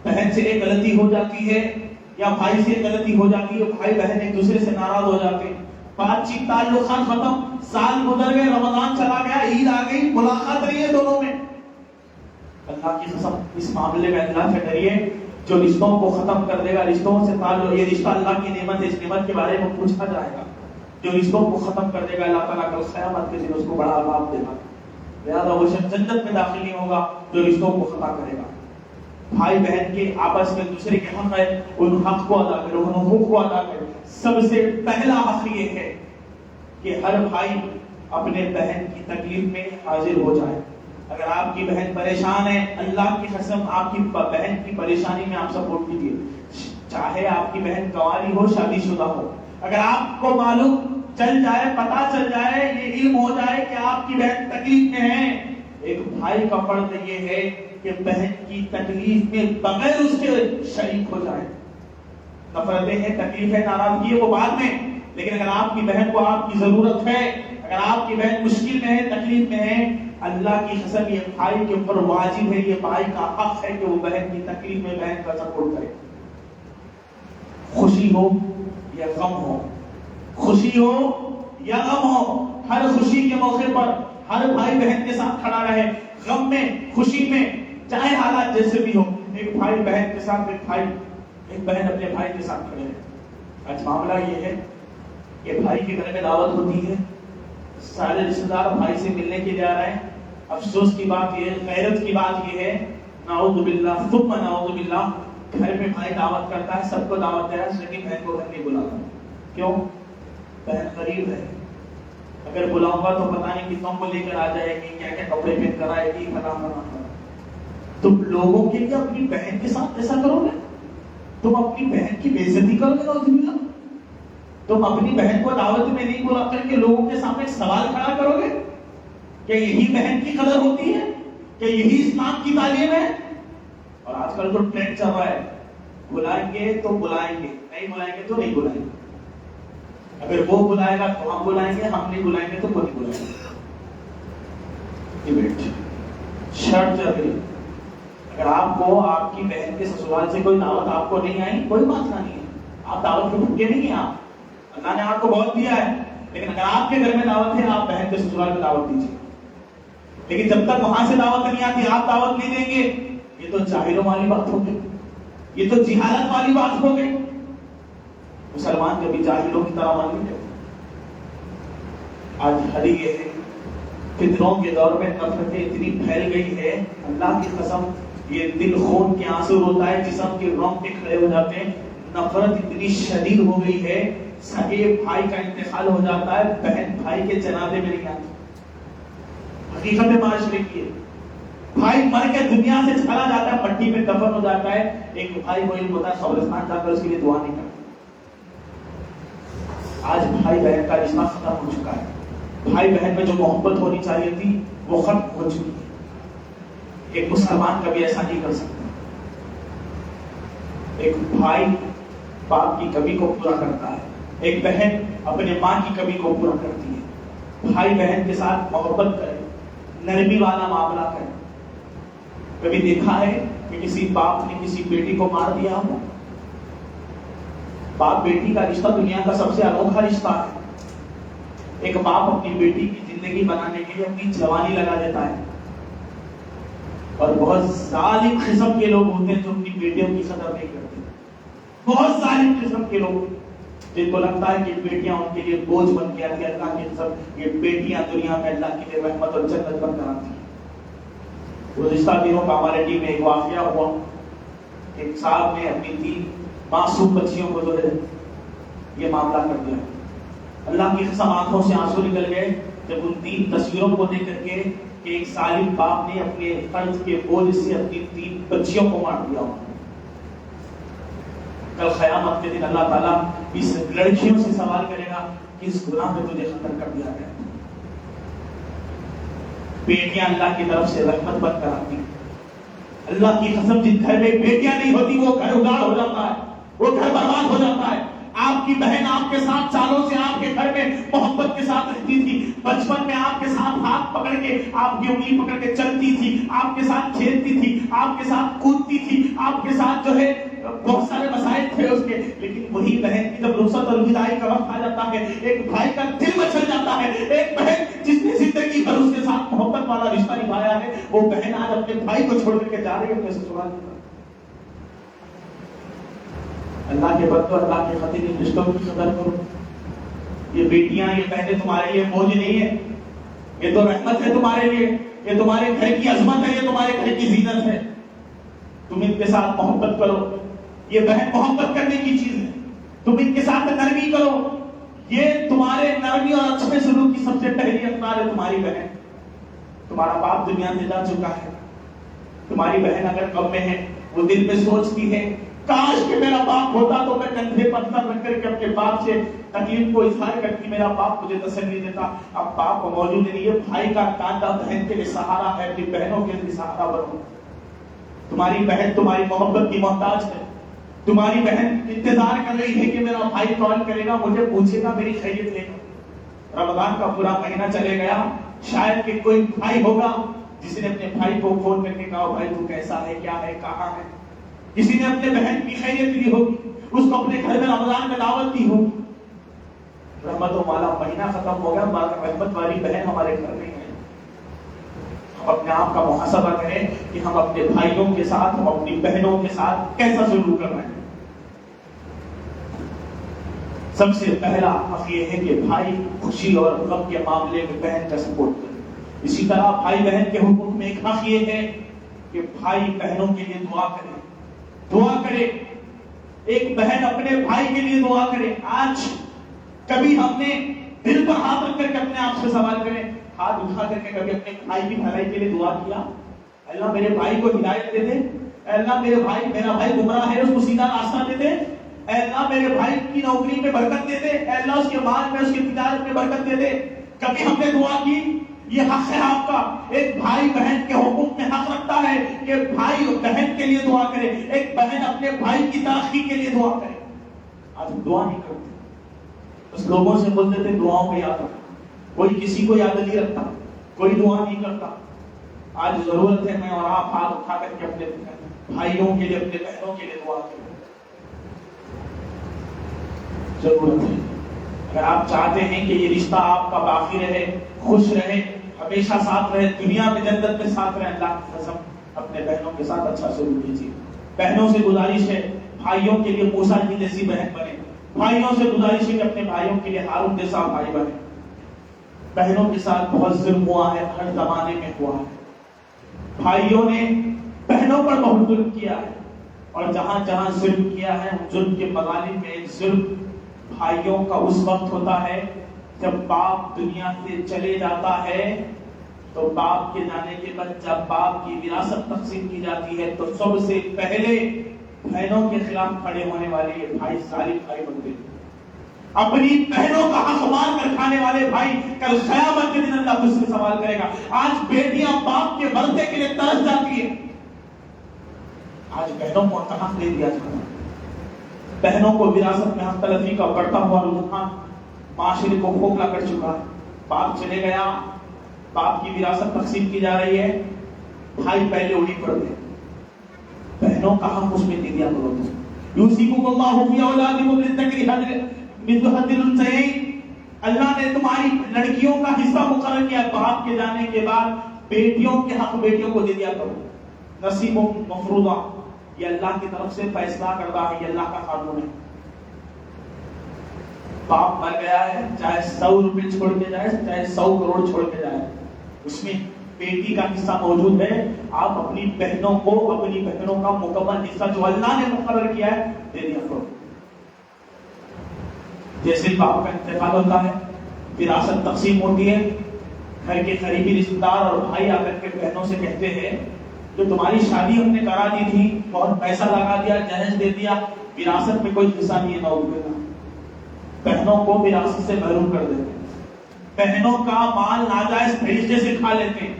[SPEAKER 1] بہن سے ایک غلطی ہو جاتی ہے یا بھائی سے ایک غلطی ہو جاتی ہے، بھائی بہن ایک دوسرے سے ناراض ہو جاتے ہیں، بات چیت تعلقات ختم، سال گزر گئے، رمضان چلا گیا، عید آ گئی، ملاقات رہی ہے دونوں میں. اللہ کی قسم اس معاملے میں اللہ سے ڈریے جو رشتوں کو ختم کر دے گا. رشتوں سے تعلق، یہ رشتہ اللہ کی نعمت ہے، اس نعمت کے بارے میں پوچھا جائے گا. جو رشتوں کو ختم کر دے گا اللہ تعالیٰ کل قیامت کے دن اس کو بڑا عذاب دے گا. لہٰذا وہ جنت میں داخل نہیں ہوگا جو رشتوں کو ختم کرے گا. بھائی بہن کے آپس میں دوسرے کے حق ہے، ان حق کو ادا کرو، ان حقوق کو ادا کرو. سب سے پہلا حق یہ ہے کہ ہر بھائی اپنے بہن کی تکلیف میں حاضر ہو جائے. اگر آپ کی بہن پریشان ہے، اللہ کی قسم آپ کی بہن کی پریشانی میں آپ سپورٹ کیجیے. چاہے آپ کی بہن کنواری ہو، شادی شدہ ہو، اگر آپ کو معلوم چل جائے، پتا چل جائے، یہ علم ہو جائے کہ آپ کی بہن تکلیف میں ہے، ایک بھائی کا فرض یہ ہے کہ بہن کی تکلیف میں بغیر اس کے شریک ہو جائے. نفرتیں ہیں، تکلیف ہے، ناراضگی ہے، وہ بعد میں. لیکن اگر آپ کی بہن کو آپ کی ضرورت ہے، اگر آپ کی بہن مشکل میں ہے، تکلیف میں ہے، اللہ کی قسم یہ بھائی کے اوپر واجب ہے، یہ بھائی کا حق ہے کہ وہ بہن کی تکلیف میں بہن کا سپورٹ کرے. خوشی ہو یا غم ہو، خوشی ہو یا غم ہو، ہر خوشی کے موقع پر ہر بھائی بہن کے ساتھ کھڑا رہے. غم میں، خوشی میں، چاہے حالات جیسے بھی ہو، ایک بھائی بہن کے ساتھ، ایک بہن اپنے بھائی کے ساتھ کھڑے ہیں. آج معاملہ یہ ہے کہ بھائی کے گھر میں دعوت ہوتی ہے، سارے رشتہ دار بھائی سے ملنے کے لیے آ رہے ہیں. افسوس کی بات یہ ہے، غیرت کی بات یہ ہے، نعوذ باللہ ثم نعوذ باللہ، گھر میں بھائی دعوت کرتا ہے، سب کو دعوت دے رہا ہے، لیکن بہن کو گھر نہیں بلاتا. کیوں؟ بہن غریب ہے، اگر بلاؤں گا تو پتہ نہیں کتنوں کو لے کر آ جائے گی، کیا کیا کپڑے پہن کر آئے گی، فلاں. تم لوگوں کے لیے اپنی بہن کے ساتھ ایسا کرو گے؟ تم اپنی بہن کی بے عزتی کرو گے؟ نعوذ باللہ. تم اپنی بہن کو دعوت میں نہیں بلا کر کے لوگوں کے سامنے سوال کھڑا کرو گے کہ یہی بہن کی قدر ہوتی ہے، کہ یہی اسلام کی تعلیم ہے؟ اور آج کل تو ٹرینڈ چل رہا ہے، بلائیں گے تو بلائیں گے، نہیں بلائیں گے تو نہیں بلائیں گے. اگر وہ بلائے گا تو ہم بلائیں گے، ہم نہیں بلائیں گے تو کوئی نہیں بلائیں گے. شرط چل رہی، اگر آپ کو آپ کی بہن کے سسرال سے کوئی دعوت آپ کو نہیں آئی، کوئی مسئلہ نہیں ہے، آپ دعوت کے بھوکے نہیں ہیں. آپ اللہ نے آپ کو بہت دیا ہے، لیکن اگر آپ کے گھر میں دعوت ہے، آپ بہن کے سسرال میں دعوت دیجیے. لیکن جب تک وہاں سے دعوت نہیں آتی آپ دعوت نہیں دیں گے، یہ تو جاہلوں والی بات ہوگی، یہ تو جہالت والی بات ہو گئی. مسلمان کبھی جاہلوں کی طرح مان نہیں. آج حال یہ ہے فتنوں کے دور میں نفرتیں اتنی پھیل گئی ہے، اللہ کی قسم یہ دل خون کے آنسو ہوتا ہے، جسم کے رونگٹے کھڑے ہو جاتے ہیں. نفرت اتنی شدید ہو گئی ہے، سگے بھائی کا انتقال ہو جاتا ہے، بہن بھائی کے جنازے میں نہیں آتی. حقیقت معاشرے کی ہے. بھائی مر کے دنیا سے چلا جاتا ہے، مٹی میں دفن ہو جاتا ہے، ایک بھائی کو علم ہوتا ہے قبرستان جا کر اس کے لیے دعا نہیں کرتا. آج بھائی بہن کا رشتہ ختم ہو چکا ہے. بھائی بہن میں جو محبت ہونی چاہیے تھی وہ ختم ہو چکی ہے. ایک مسلمان کبھی ایسا نہیں کر سکتا. ایک بھائی باپ کی کمی کو پورا کرتا ہے، ایک بہن اپنے ماں کی کمی کو پورا کرتی ہے. بھائی بہن کے ساتھ محبت کرے، نرمی والا معاملہ کرے. کبھی دیکھا ہے کہ کسی باپ نے کسی بیٹی کو مار دیا ہو؟ باپ بیٹی کا رشتہ دنیا کا سب سے انوکھا رشتہ ہے. ایک باپ اپنی بیٹی کی زندگی بنانے کے لیے اپنی جوانی لگا دیتا ہے. اور بہت ظالم قسم کے لوگ ہوتے ہیں جو اپنی بیٹیوں کی قدر نہیں کرتے. بہت ظالم قسم کے لوگ جن کو لگتا ہے کہ بیٹیاں ان کے لیے بوجھ بن کے آتی ہے. اللہ کی قسم یہ بیٹیاں دنیا میں اللہ کے لیے رحمت اور جنت بن کر آتی ہیں. گزشتہ دنوں کا ہمارے ٹیم میں ایک واقعہ ہوا. ایک صاحب نے اپنی 3 معصوم بچیوں کو جو ہے یہ معاملہ کر دیا. اللہ کی قسم آنکھوں سے آنسو نکل گئے جب ان 3 تصویروں کو دیکھ کر کے کہ ایک ظالم باپ نے اپنے قرض کے بوجھ سے اپنی 3 بچیوں کو مار دیا. کل قیامت کے دن اللہ تعالیٰ اس لڑکیوں سے سوال کرے گا کہ اس گناہ میں تجھے قتل کر دیا گیا. بیٹیاں اللہ کی طرف سے رحمت بن کر آتی ہیں. اللہ کی قسم جن گھر میں بیٹیاں نہیں ہوتی وہ گھر اجاڑ ہو جاتا ہے، وہ گھر برباد ہو جاتا ہے. آپ کی بہن آپ کے ساتھ سالوں سے آپ کے گھر میں محبت کے ساتھ رہتی تھی. بچپن میں آپ کے ساتھ ہاتھ پکڑ کے آپ کی انگلی پکڑ کے چلتی تھی، آپ کے ساتھ کھیلتی تھی، آپ کے ساتھ کودتی تھی، آپ کے ساتھ جو ہے بہت سارے مسائل تھے اس کے. لیکن وہی بہن کی جب رخصت اور وداعی کا وقت آ جاتا ہے ایک بھائی کا دل مچل جاتا ہے. ایک بہن جس نے زندگی بھر اس کے ساتھ محبت والا رشتہ نبھایا ہے وہ بہن آج اپنے بھائی کو چھوڑ کر کے جا رہی ہے اپنے سسرال. اللہ کے بندو اللہ کے خاطر ان رشتوں کی قدر کرو. یہ بیٹیاں یہ بہنیں تمہارے لیے بوجھ نہیں ہے، یہ تو رحمت ہے تمہارے لیے. یہ تمہارے گھر کی عظمت ہے، یہ تمہارے گھر کی زینت ہے. تم ان کے ساتھ محبت کرو. یہ بہن محبت کرنے کی چیز ہے. تم ان کے ساتھ نرمی کرو. یہ تمہارے نرمی اور اچھے سلوک کی سب سے پہلی اقدار ہے تمہاری بہن. تمہارا باپ دنیا سے جا چکا ہے. تمہاری بہن اگر غم میں ہے وہ دل میں سوچتی ہے کاش کہ میرا باپ ہوتا تو میں کندھے پر سر رکھ کر کے اپنے باپ سے تکلیف کو اظہار کرتی. میرا باپ مجھے تسلی دیتا. اب باپ موجود نہیں ہے. بھائی کا کانٹا بہن کے لیے سہارا ہے. اپنی بہنوں کے لیے سہارا بنو. تمہاری بہن تمہاری محبت کی محتاج ہے. تمہاری بہن انتظار کر رہی ہے کہ میرا بھائی کال کرے گا، مجھے پوچھے گا، میری خیریت لے گا. رمضان کا پورا مہینہ چلے گیا، شاید کہ کوئی بھائی ہوگا جس نے اپنے بھائی کو فون کر کے کہا بھائی تو کیسا ہے، کیا ہے، کہاں ہے. کسی نے اپنے بہن کی خیریت لی ہوگی، اس کو اپنے گھر میں رمضان میں دعوت دی ہوگی. رحمتوں والا مہینہ ختم ہو گیا، رحمت والی بہن ہمارے گھر میں ہے. ہم اپنے آپ کا محاسبہ کریں کہ ہم اپنے بھائیوں کے ساتھ، ہم اپنی بہنوں کے ساتھ کیسا سلوک کر رہے ہیں. سب سے پہلا حق یہ ہے کہ بھائی خوشی اور غم کے معاملے میں بہن کا سپورٹ کرے. اسی طرح بھائی بہن کے حقوق میں ایک حق یہ ہے کہ بھائی بہنوں کے لیے دعا کرے. دعا کرے. ایک بہن اپنے بھائی کے لیے دعا کرے. آج کبھی ہم نے دل پر ہاتھ رکھ کر کے اپنے آپ سے سوال کریں، ہاتھ اٹھا کر کے کبھی اپنے بھائی کی بھلائی کے لیے دعا کیا؟ اللہ میرے بھائی کو ہدایت دے دے. اللہ میرا بھائی گمراہ ہے، اس کو سیدھا راستہ دے دے. اللہ میرے بھائی کی نوکری میں برکت دے دے. اللہ اس کے مال میں، اس کی تجارت میں برکت دے دے. کبھی ہم نے دعا کی؟ یہ حق ہے آپ کا. ایک بھائی بہن کے حقوق میں حق رکھتا ہے کہ بھائی بہن کے لیے دعا کرے. ایک بہن اپنے بھائی کی ترقی کے لیے دعا کرے. آج دعا نہیں کرتے، بس لوگوں سے بولتے تھے دعاؤں پہ یاد رکھنا. کوئی کسی کو یاد نہیں رکھتا، کوئی دعا نہیں کرتا. آج ضرورت ہے میں اور آپ ہاتھ اٹھا کر کے اپنے بھائیوں کے لیے، اپنے بہنوں کے لیے دعا کریں. ضرورت ہے. اگر آپ چاہتے ہیں کہ یہ رشتہ آپ کا باقی رہے، خوش رہے، ہمیشہ ساتھ رہے، دنیا میں جنت میں ساتھ رہے، اللہ کی قسم اپنے بہنوں کے ساتھ اچھا سلوک کیجیے. بہنوں سے گزارش ہے بھائیوں کے لیے موسیٰ کی جیسی بہن بنے، بھائیوں سے گزارش ہے کہ اپنے بھائیوں کے لیے ہارون جیسا بھائی بنے۔ بہنوں کے ساتھ بہت ظلم ہوا ہے، ہر زمانے میں ہوا ہے، بھائیوں نے بہنوں پر بہت ظلم کیا ہے، اور جہاں جہاں ظلم کیا ہے ظلم کے مظالم میں ایک ظلم بھائیوں کا اس وقت ہوتا ہے جب باپ دنیا سے چلے جاتا ہے، تو باپ کے جانے کے بعد جب باپ کی وراثت تقسیم کی جاتی ہے تو سب سے پہلے بہنوں کے خلاف کھڑے ہونے والے یہ بھائی ظالم بھائی بنتے ہیں، اپنی بہنوں کا حق مار کر کھانے والے بھائی کل قیامت کے دن اللہ اس سے سوال کرے گا۔ آج بیٹیاں باپ کے ورثے کے لیے ترس جاتی ہیں، آج بہنوں کو طلاق دے دیا جاتا ہے، بہنوں کو وراثت میں حق تلفی کا بڑھتا ہوا رجحان معاشرے کو کھوکھلا کر چکا ہے۔ باپ چلے گیا، باپ کی وراثت تقسیم کی جا رہی ہے، بھائی پہلے اڑی پڑتے، بہنوں کا حق اس میں دے دیا کرو۔ یوصیکم اللہ فی اولادکم للذکر مثل حظ الانثیین، اللہ نے تمہاری لڑکیوں کا حصہ مقرر کیا، باپ کے جانے کے بعد بیٹیوں کے حق بیٹیوں کو دے دیا کرو۔ نصیب مفروضہ، یہ اللہ کی طرف سے فیصلہ کردہ ہے، یہ اللہ کا قانون ہے۔ باپ مر گیا ہے، چاہے 100 روپے چھوڑ کے جائے، چاہے 100 کروڑ چھوڑ کے جائے، اس میں بیٹی کا حصہ موجود ہے۔ آپ اپنی بہنوں کو، اپنی بہنوں کا مکمل حصہ جو اللہ نے مقرر کیا ہے دے دیا کرو۔ جیسے باپ کا انتقال ہوتا ہے، وراثت تقسیم ہوتی ہے، گھر کے قریبی رشتہ دار اور بھائی آ کر کے بہنوں سے کہتے ہیں جو تمہاری شادی ہم نے کرا دی تھی، بہت پیسہ لگا دیا، جہیز دے دیا، وراثت میں کوئی حصہ نہیں ہے، نہ ہوگا۔ بہنوں کو وراثت سے محروم کر دیتے ہیں، بہنوں کا مال ناجائز طریقے سے کھا لیتے ہیں،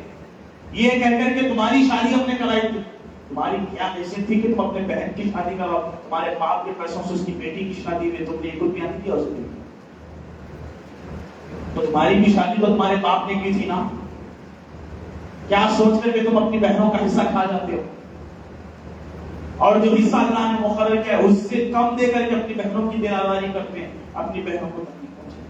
[SPEAKER 1] یہ کہہ کر کہ تمہاری شادی ہم نے کرائی تھی۔ تمہاری کیا حیثیت تھی کہ تم اپنے بہن کی شادی کراؤ؟ تمہارے باپ کے پیسوں سے اس کی بیٹی کی شادی میں تم نے ایک روپیہ نہیں کیا اس کی، تو تمہاری بھی شادی تو تمہارے باپ نے کی تھی نا، کیا سوچ کر کہ تم اپنی بہنوں کا حصہ کھا جاتے ہو؟ اور جو حصہ اللہ نے مقرر کیا ہے اس سے کم دے کر کے اپنی بہنوں کی دینداری کرتے ہیں، اپنی بہنوں کو تکلیف پہنچاتے۔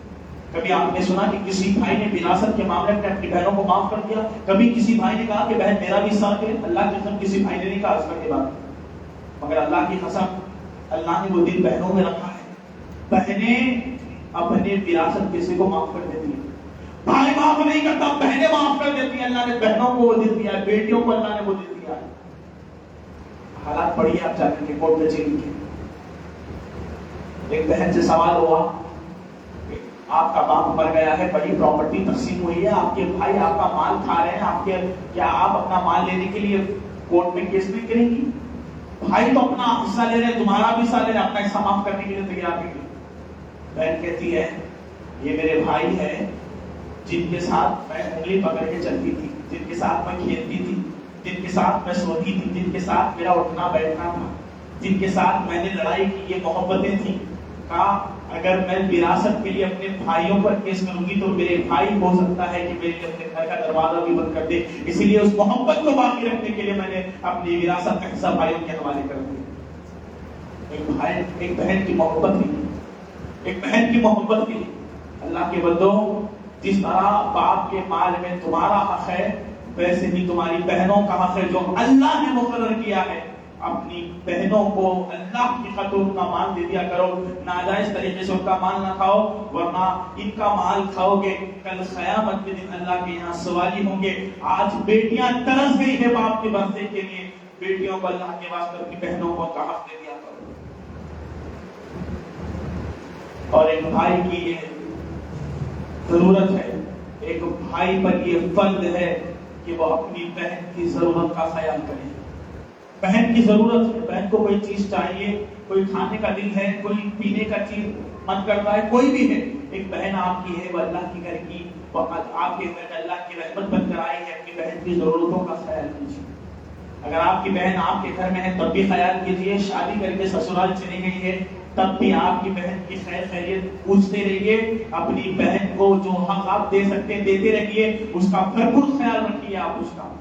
[SPEAKER 1] کبھی آپ نے سنا کہ کسی بھائی نے وراثت کے معاملے میں اپنی بہنوں کو معاف کر دیا؟ کبھی کسی بھائی نے کہا کہ بہن میرا بھی حصہ دے؟ اللہ کی قسم کسی بھائی نے نہیں کہا اس کے بعد، مگر اللہ کی قسم اللہ نے وہ دل بہنوں میں رکھا ہے۔ بہنیں اپنے وراثت کسی کو معاف کر دیتی ہیں، بھائی معاف نہیں کرتا، بہنیں معاف کر دیتی ہیں۔ اللہ نے بہنوں کو وہ دل دیا ہے، بیٹیوں کو اللہ نے وہ دل دیا ہے۔ حالات پڑھیے آپ جا کر کے کورٹ کچہری کے، ایک بہن سے سوال ہوا، آپ کا باپ مر گیا ہے، بڑی پراپرٹی تقسیم ہوئی ہے، آپ کے بھائی آپ کا مال کھا رہے ہیں، آپ کے کیا آپ اپنا مال لینے کے لیے کورٹ میں کیس نہیں کریں گی؟ بھائی تو اپنا حصہ لے رہے ہیں، تمہارا بھی حصہ لے رہے ہیں، اپنا حصہ معاف کرنے کے لیے تیار نہیں۔ بہن کہتی ہے یہ میرے بھائی ہیں جن کے ساتھ میں انگلی پکڑ کے چلتی تھی، جن کے ساتھ میں کھیلتی تھی، جن کے ساتھ میں سوتی تھی، جن کے ساتھ میرا اٹھنا بیٹھنا تھا، جن کے ساتھ میں نے لڑائی کی، یہ محبتیں تھیں۔ کہا اگر میں وراثت کے لیے اپنے بھائیوں پر کیس کروں گی تو میرے بھائی ہو سکتا ہے کہ میرے لیے اپنے گھر کا دروازہ بھی بند کر دے، اسی لیے اس محبت کو باقی رکھنے کے لیے میں نے اپنی وراثت کا حصہ بھائیوں کے حوالے کر دیا۔ ایک بہن کی محبت نہیں، ایک بہن کی محبت نہیں۔ اللہ کے بندو، جس طرح باپ کے مال میں تمہارا حق ہے ویسے ہی تمہاری بہنوں کا حق ہے جو اللہ نے مقرر کیا ہے۔ اپنی بہنوں کو اللہ کی خاطر ان کا مال دے دیا کرو، ناجائز طریقے سے ان کا مال نہ کھاؤ، ورنہ ان کا مال کھاؤ گے کل قیامت کے دن اللہ کے یہاں سوالی ہوں گے۔ آج بیٹیاں ترس گئی ہے باپ کے برتے کے لیے، بیٹیوں کو اللہ کے واسطے اپنی بہنوں کو کا حق دے دیا کرو۔ اور ایک بھائی کی یہ ضرورت ہے، ایک بھائی پر یہ فرض ہے کہ وہ اپنی بہن کی ضرورت کا خیال کرے۔ بہن کی ضرورت ہے، بہن کو کوئی چیز چاہیے، کوئی کھانے کا دل ہے، کوئی پینے کا چیز من کرتا ہے، کوئی بھی ہے، ایک بہن آپ کی ہے، وہ اللہ کی گھر کی، وہ آپ کے گھر اللہ کی رحمت بن کر آئی ہے، اپنی بہن کی ضرورتوں کا خیال کیجیے۔ اگر آپ کی بہن آپ کے گھر میں ہے تب بھی خیال کیجیے، شادی کر کے سسرال چلی گئی ہے تب بھی آپ کی بہن کی خیر خیریت پوچھتے رہیے، اپنی بہن کو جو حق آپ دے سکتے ہیں دیتے رہیے، اس کا بھرپور خیال رکھیے آپ اس کا۔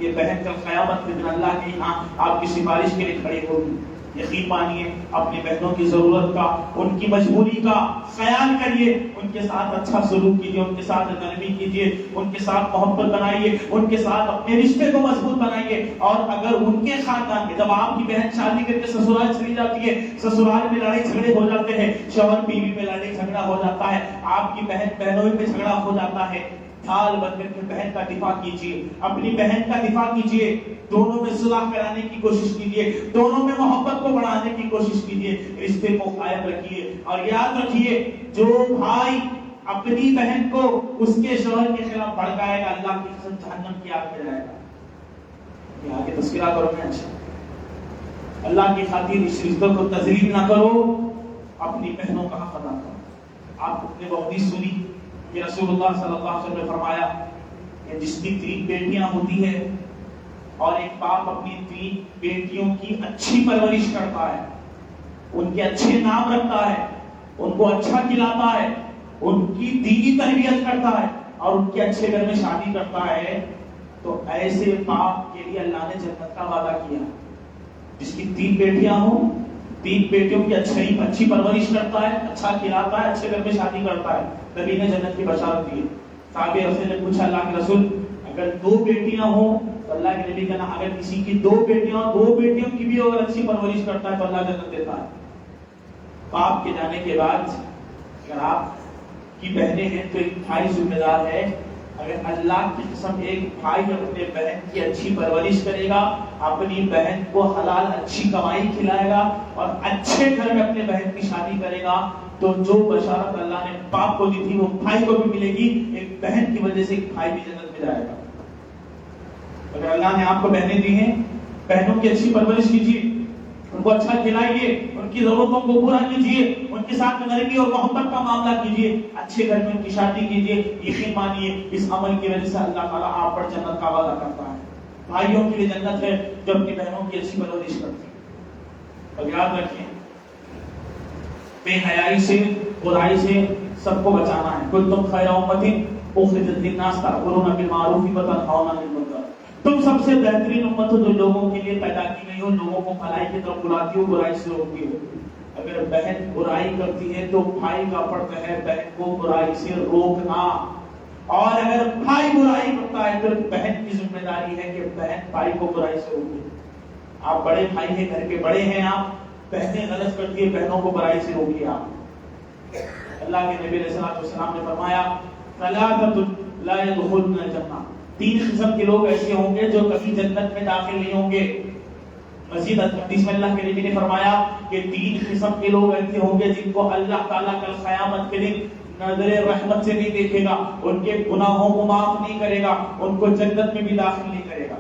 [SPEAKER 1] یہ بہن کل قیامت کے دن اللہ کے یہاں آپ کی سفارش کے لیے کھڑی ہوگی۔ یقین مانیے اپنی بہنوں کی ضرورت کا، ان کی مجبوری کا خیال کریے، ان کے ساتھ اچھا سلوک کیجیے، ان کے ساتھ نرمی کیجیے، ان کے ساتھ محبت بنائیے، ان کے ساتھ اپنے رشتے کو مضبوط بنائیے۔ اور اگر ان کے خاندان میں جب آپ کی بہن شادی کر کے سسرال چلی جاتی ہے، سسرال میں لڑائی جھگڑے ہو جاتے ہیں، شوہر بیوی میں لڑائی جھگڑا ہو جاتا ہے، آپ کی بہن بہنوں میں جھگڑا ہو جاتا ہے، ڈھال بن کر کے بہن کا دفاع کیجیے، اپنی بہن کا دفاع کیجیے، دونوں میں صلح کرانے کی کوشش کیجیے، دونوں میں محبت کو بڑھانے کی کوشش کیجیے، رشتے کو قائم رکھیے۔ اور یاد رکھیے جو بھائی اپنی بہن کو اس کے شوہر کے خلاف بھڑکائے گا، اللہ کی قسم جہنم کی آگ میں جائے گا۔ یہ آگے تذکرہ کرو گے اچھا، اللہ کی خاطر اس رشتوں کو تذلیل نہ کرو، اپنی بہنوں کا حق ادا کرو۔ آپ نے وہ حدیث سنی کہ رسول اللہ صلی اللہ علیہ وسلم نے فرمایا کہ جس کی 3 بیٹیاں ہوتی ہیں اور ایک باپ اپنی 3 بیٹیوں کی اچھی پرورش کرتا ہے، ان کے اچھے نام رکھتا ہے، ان کو اچھا کھلاتا ہے، ان کی دینی تربیت کرتا ہے اور ان کے اچھے گھر میں شادی کرتا ہے، تو ایسے باپ کے لیے اللہ نے جنت کا وعدہ کیا۔ جس کی 3 بیٹیاں ہوں، 3 بیٹیوں کی اچھی پرورش کرتا ہے، اچھا کھلاتا ہے، اچھے گھر میں شادی کرتا ہے، نبی نے جنت کی بشارت دی۔ صحابہ رسول نے پوچھا اللہ کے رسول اگر 2 بیٹیاں ہوں تو اللہ کے نبی کہنا اگر کسی کی 2 بیٹیاں، 2 بیٹیوں کی بھی اگر اچھی پرورش کرتا ہے تو اللہ جنت دیتا ہے۔ باپ کے جانے کے بعد اگر آپ کی بہنیں ہیں تو ایک بھائی ذمہ دار ہے، اگر اللہ کی قسم ایک بھائی اپنے بہن کی اچھی پرورش کرے گا، اپنی بہن کو حلال اچھی کمائی کھلائے گا اور اچھے گھر میں اپنے بہن کی شادی کرے گا، تو جو بشارت اللہ نے باپ کو دی تھی وہ بھائی کو بھی ملے گی۔ ایک بہن کی وجہ سے ایک بھائی بھی جنت میں جائے گا۔ اگر اللہ نے آپ کو بہنیں دی ہیں، بہنوں کی اچھی پرورش کیجیے، ان کو اچھا کھلائیے، ان کی ضرورتوں کو پورا کیجیے، ان کے ساتھ نرمی اور محبت کا معاملہ کیجیے، اچھے گھر میں ان کی شادی کیجیے۔ یقین مانیے اس عمل کی وجہ سے اللہ تعالیٰ آپ پر جنت کا وعدہ کرتا ہے۔ بھائیوں کے لیے جنت ہے جو اپنی بہنوں کی اچھی پرورش کرتے ہیں۔ اور یاد رکھیں بے حیائی سے، برائی سے سب کو بچانا ہے۔ کنتم خیر امۃ اخرجت للناس تأمرون بالمعروف وتنہون عن المنکر، تم سب سے بہترین امت ہو جو لوگوں کے لیے پیدا کی گئی ہو، لوگوں کو بھلائی کی طرف بلاتی ہو، برائی سے روکتی ہو۔ اگر بہن برائی کرتی ہے تو بھائی کا فرض ہے بہن کو برائی سے روکنا، اور اگر بھائی برائی کرتا ہے تو بہن کی ذمہ داری ہے کہ بہن بھائی کو برائی سے روکے۔ آپ بڑے بھائی ہیں، گھر کے بڑے ہیں، آپ بہنیں غلط کرتی ہیں، بہنوں کو برائی سے روکیے۔ آپ اللہ کے نبی علیہ السلام نے فرمایا ثلاثۃ لا يدخلون الجنہ، 3 قسم کے لوگ ایسے ہوں گے جو کبھی جنت میں داخل نہیں ہوں گے۔ مزید حدیث میں اللہ کے نبی نے فرمایا کہ 3 قسم کے لوگ ایسے ہوں گے جن کو اللہ تعالیٰ کل قیامت کے دن نظر رحمت سے نہیں دیکھے گا، ان کے گناہوں کو معاف نہیں کرے گا، ان کو جنت میں بھی داخل نہیں کرے گا۔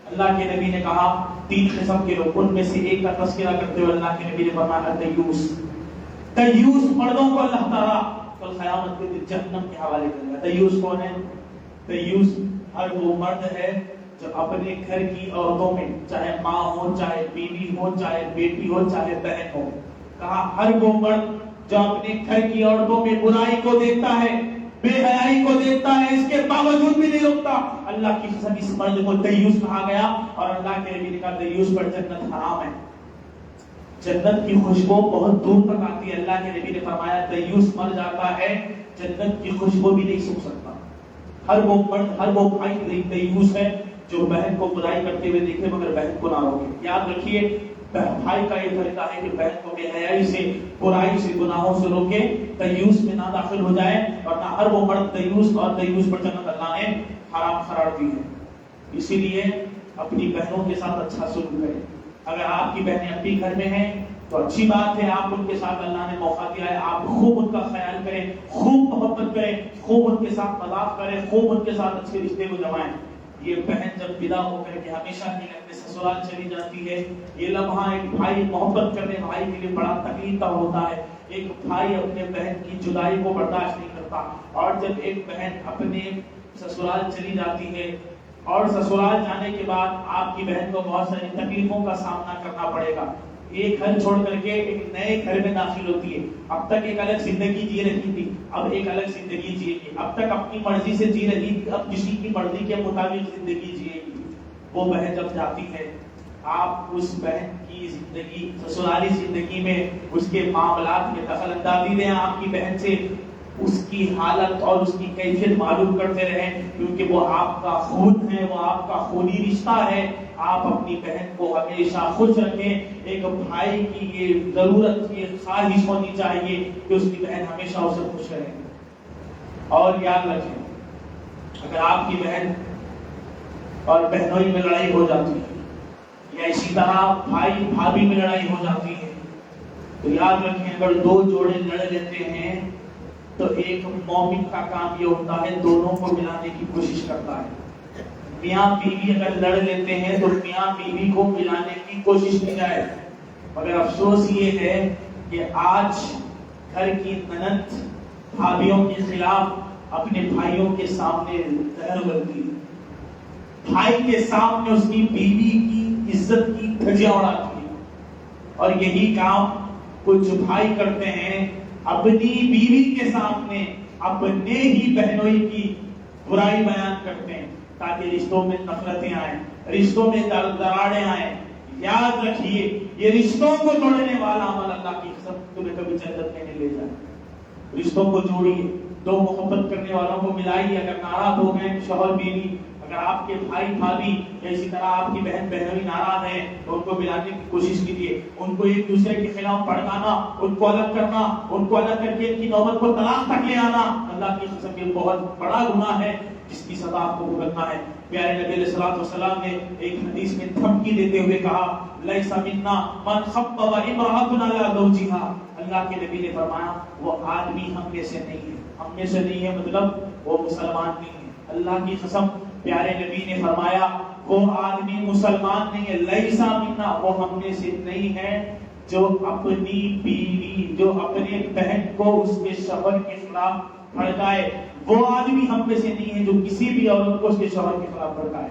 [SPEAKER 1] اللہ کے نبی نے کہا 3 قسم کے لوگ، ان میں سے ایک کا تذکرہ کرتے ہوئے اللہ کے نبی نے فرمایا دیوس، دیوس مردوں کو اللہ تعالیٰ کل قیامت کے دن جہنم کے حوالے کرے گا۔ دیوس کون ہے؟ دیوس ہر وہ مرد ہے جو اپنے گھر کی عورتوں میں، چاہے ماں ہو، چاہے بیوی ہو، چاہے بیٹی ہو، چاہے بہن ہو، کہا ہر وہ مرد جو اپنے گھر کی عورتوں میں برائی کو دیکھتا ہے، بے حیائی کو دیکھتا ہے، اس کے باوجود بھی نہیں روکتا، اللہ کی قسم اس مرد کو دیوس کہا گیا۔ اور اللہ کے نبی نے کہا دیوس پر جنت حرام ہے، جنت کی خوشبو بہت دور تک آتی ہے۔ اللہ کے نبی نے فرمایا دیوس مر جاتا ہے، جنت کی خوشبو بھی نہیں سوکھ سکتا۔ ہر وہ مرد، ہر وہ بھائی دیوس ہے جو بہن کو برائی کرتے ہوئے دیکھے مگر بہن کو نہ روکے۔ یاد رکھیے بھائی کا یہ طریقہ ہے کہ بہن کو بے حیائی سے، برائی سے، گناہوں سے روکے، دیوس میں نہ داخل ہو جائے، ورنہ ہر وہ مرد دیوس، اور دیوس پر جنت اللہ نے حرام قرار دی ہے۔ اسی لیے اپنی بہنوں کے ساتھ اچھا سلوک کریں۔ اگر آپ کی بہنیں اپنی گھر میں ہیں تو اچھی بات ہے، آپ ان کے ساتھ اللہ نے موقع دیا ہے، آپ خوب ان کا خیال کریں، خوب محبت کریں، خوب ان کے ساتھ مذاق کریں، خوب ان کے ساتھ اچھے رشتے کو جمائیں۔ یہ بہن جب ودا ہو کر کے ہمیشہ کے لیے اپنے سسرال چلی جاتی ہے، یہ لمحہ ایک بھائی محبت کرنے بھائی کے لیے بڑا تکلیف کا ہوتا ہے۔ ایک بھائی اپنے بہن کی جدائی کو برداشت نہیں کرتا، اور جب ایک بہن اپنے سسرال چلی جاتی ہے اور سسرال جانے کے بعد آپ کی بہن کو بہت ساری تکلیفوں کا سامنا کرنا پڑے گا۔ ایک گھر چھوڑ کر کے ایک نئے گھر میں داخل ہوتی ہے، اب تک ایک الگ زندگی جی رہی تھی، اب ایک الگ زندگی جیے گی، اب تک اپنی مرضی سے جی رہی تھی، اب کسی کی مرضی کے مطابق زندگی جیے گی۔ وہ بہن جب جاتی ہے آپ اس بہن کی زندگی سسرالی زندگی میں اس کے معاملات میں دخل اندازی دیں، آپ کی بہن سے اس کی حالت اور اس کی کیفیت معلوم کرتے رہیں، کیونکہ وہ آپ کا خون ہے، وہ آپ کا خونی رشتہ ہے۔ آپ اپنی بہن کو ہمیشہ خوش رکھیں۔ ایک بھائی کی یہ ضرورت، یہ خواہش ہونی چاہیے کہ اس کی بہن ہمیشہ اسے خوش رہے۔ اور یاد رکھیں، اگر آپ کی بہن اور بہنوئی میں لڑائی ہو جاتی ہے یا اسی طرح بھائی بھابھی میں لڑائی ہو جاتی ہے، تو یاد رکھیں اگر دو جوڑے لڑ لیتے ہیں تو ایک مومن کا کام یہ ہوتا ہے دونوں کو ملانے کی کوشش کرتا ہے۔ میاں بیوی اگر لڑ لیتے ہیں تو میاں بیوی کو ملانے کی کوشش کی جائے، مگر افسوس یہ ہے کہ آج گھر کی نند بھابھیوں کے خلاف اپنے بھائیوں کے سامنے زہر بنتی ہے، بھائی کے سامنے اس کی بیوی کی عزت کی دھجیاں اڑاتی ہے، اور یہی کام کچھ بھائی کرتے ہیں، اپنی بیوی کے سامنے اپنے ہی بہنوئی کی برائی بیان کرتے ہیں تاکہ رشتوں میں نفرتیں آئیں، رشتوں میں دراڑیں آئیں۔ یاد رکھیے یہ رشتوں کو توڑنے والا عمل اللہ کی قسم تمہیں کبھی جنت میں نہیں لے جائے۔ رشتوں کو جوڑیے، دو محبت کرنے والوں کو ملائیے۔ اگر ناراض ہو گئے شوہر بیوی، اگر آپ کے بھائی بھابھی یا اسی طرح آپ کی بہن بہنوئی ناراض ہیں تو ان کو ملانے کی کوشش کیجیے، ان کو ایک دوسرے کے خلاف بھڑکانا، ان کو الگ کرنا، ان کو الگ کر کے ان کی نوبت کو طلاق تک لے آنا اللہ کی قسم یہ بہت بڑا گناہ ہے جس کی سزا آپ کو بھگتنا ہے۔ پیارے نبی علیہ الصلوۃ والسلام نے ایک حدیث میں دھمکی دیتے ہوئے کہا لیس منا من خبب امرأۃ علی زوجها، اللہ کے نبی نے فرمایا وہ آدمی ہم میں سے نہیں ہے، ہم میں سے نہیں ہے مطلب وہ مسلمان نہیں ہے۔ اللہ کی قسم پیارے نبی نے فرمایا وہ آدمی مسلمان نہیں ہے، لیسا منا، وہ ہم میں سے نہیں ہے جو اپنی بیوی، جو اپنے بہن کو اس کے شوہر کے خلاف بھڑکائے، وہ آدمی ہم میں سے نہیں ہے جو کسی بھی عورت کو اس کے شوہر کے خلاف بھڑکائے۔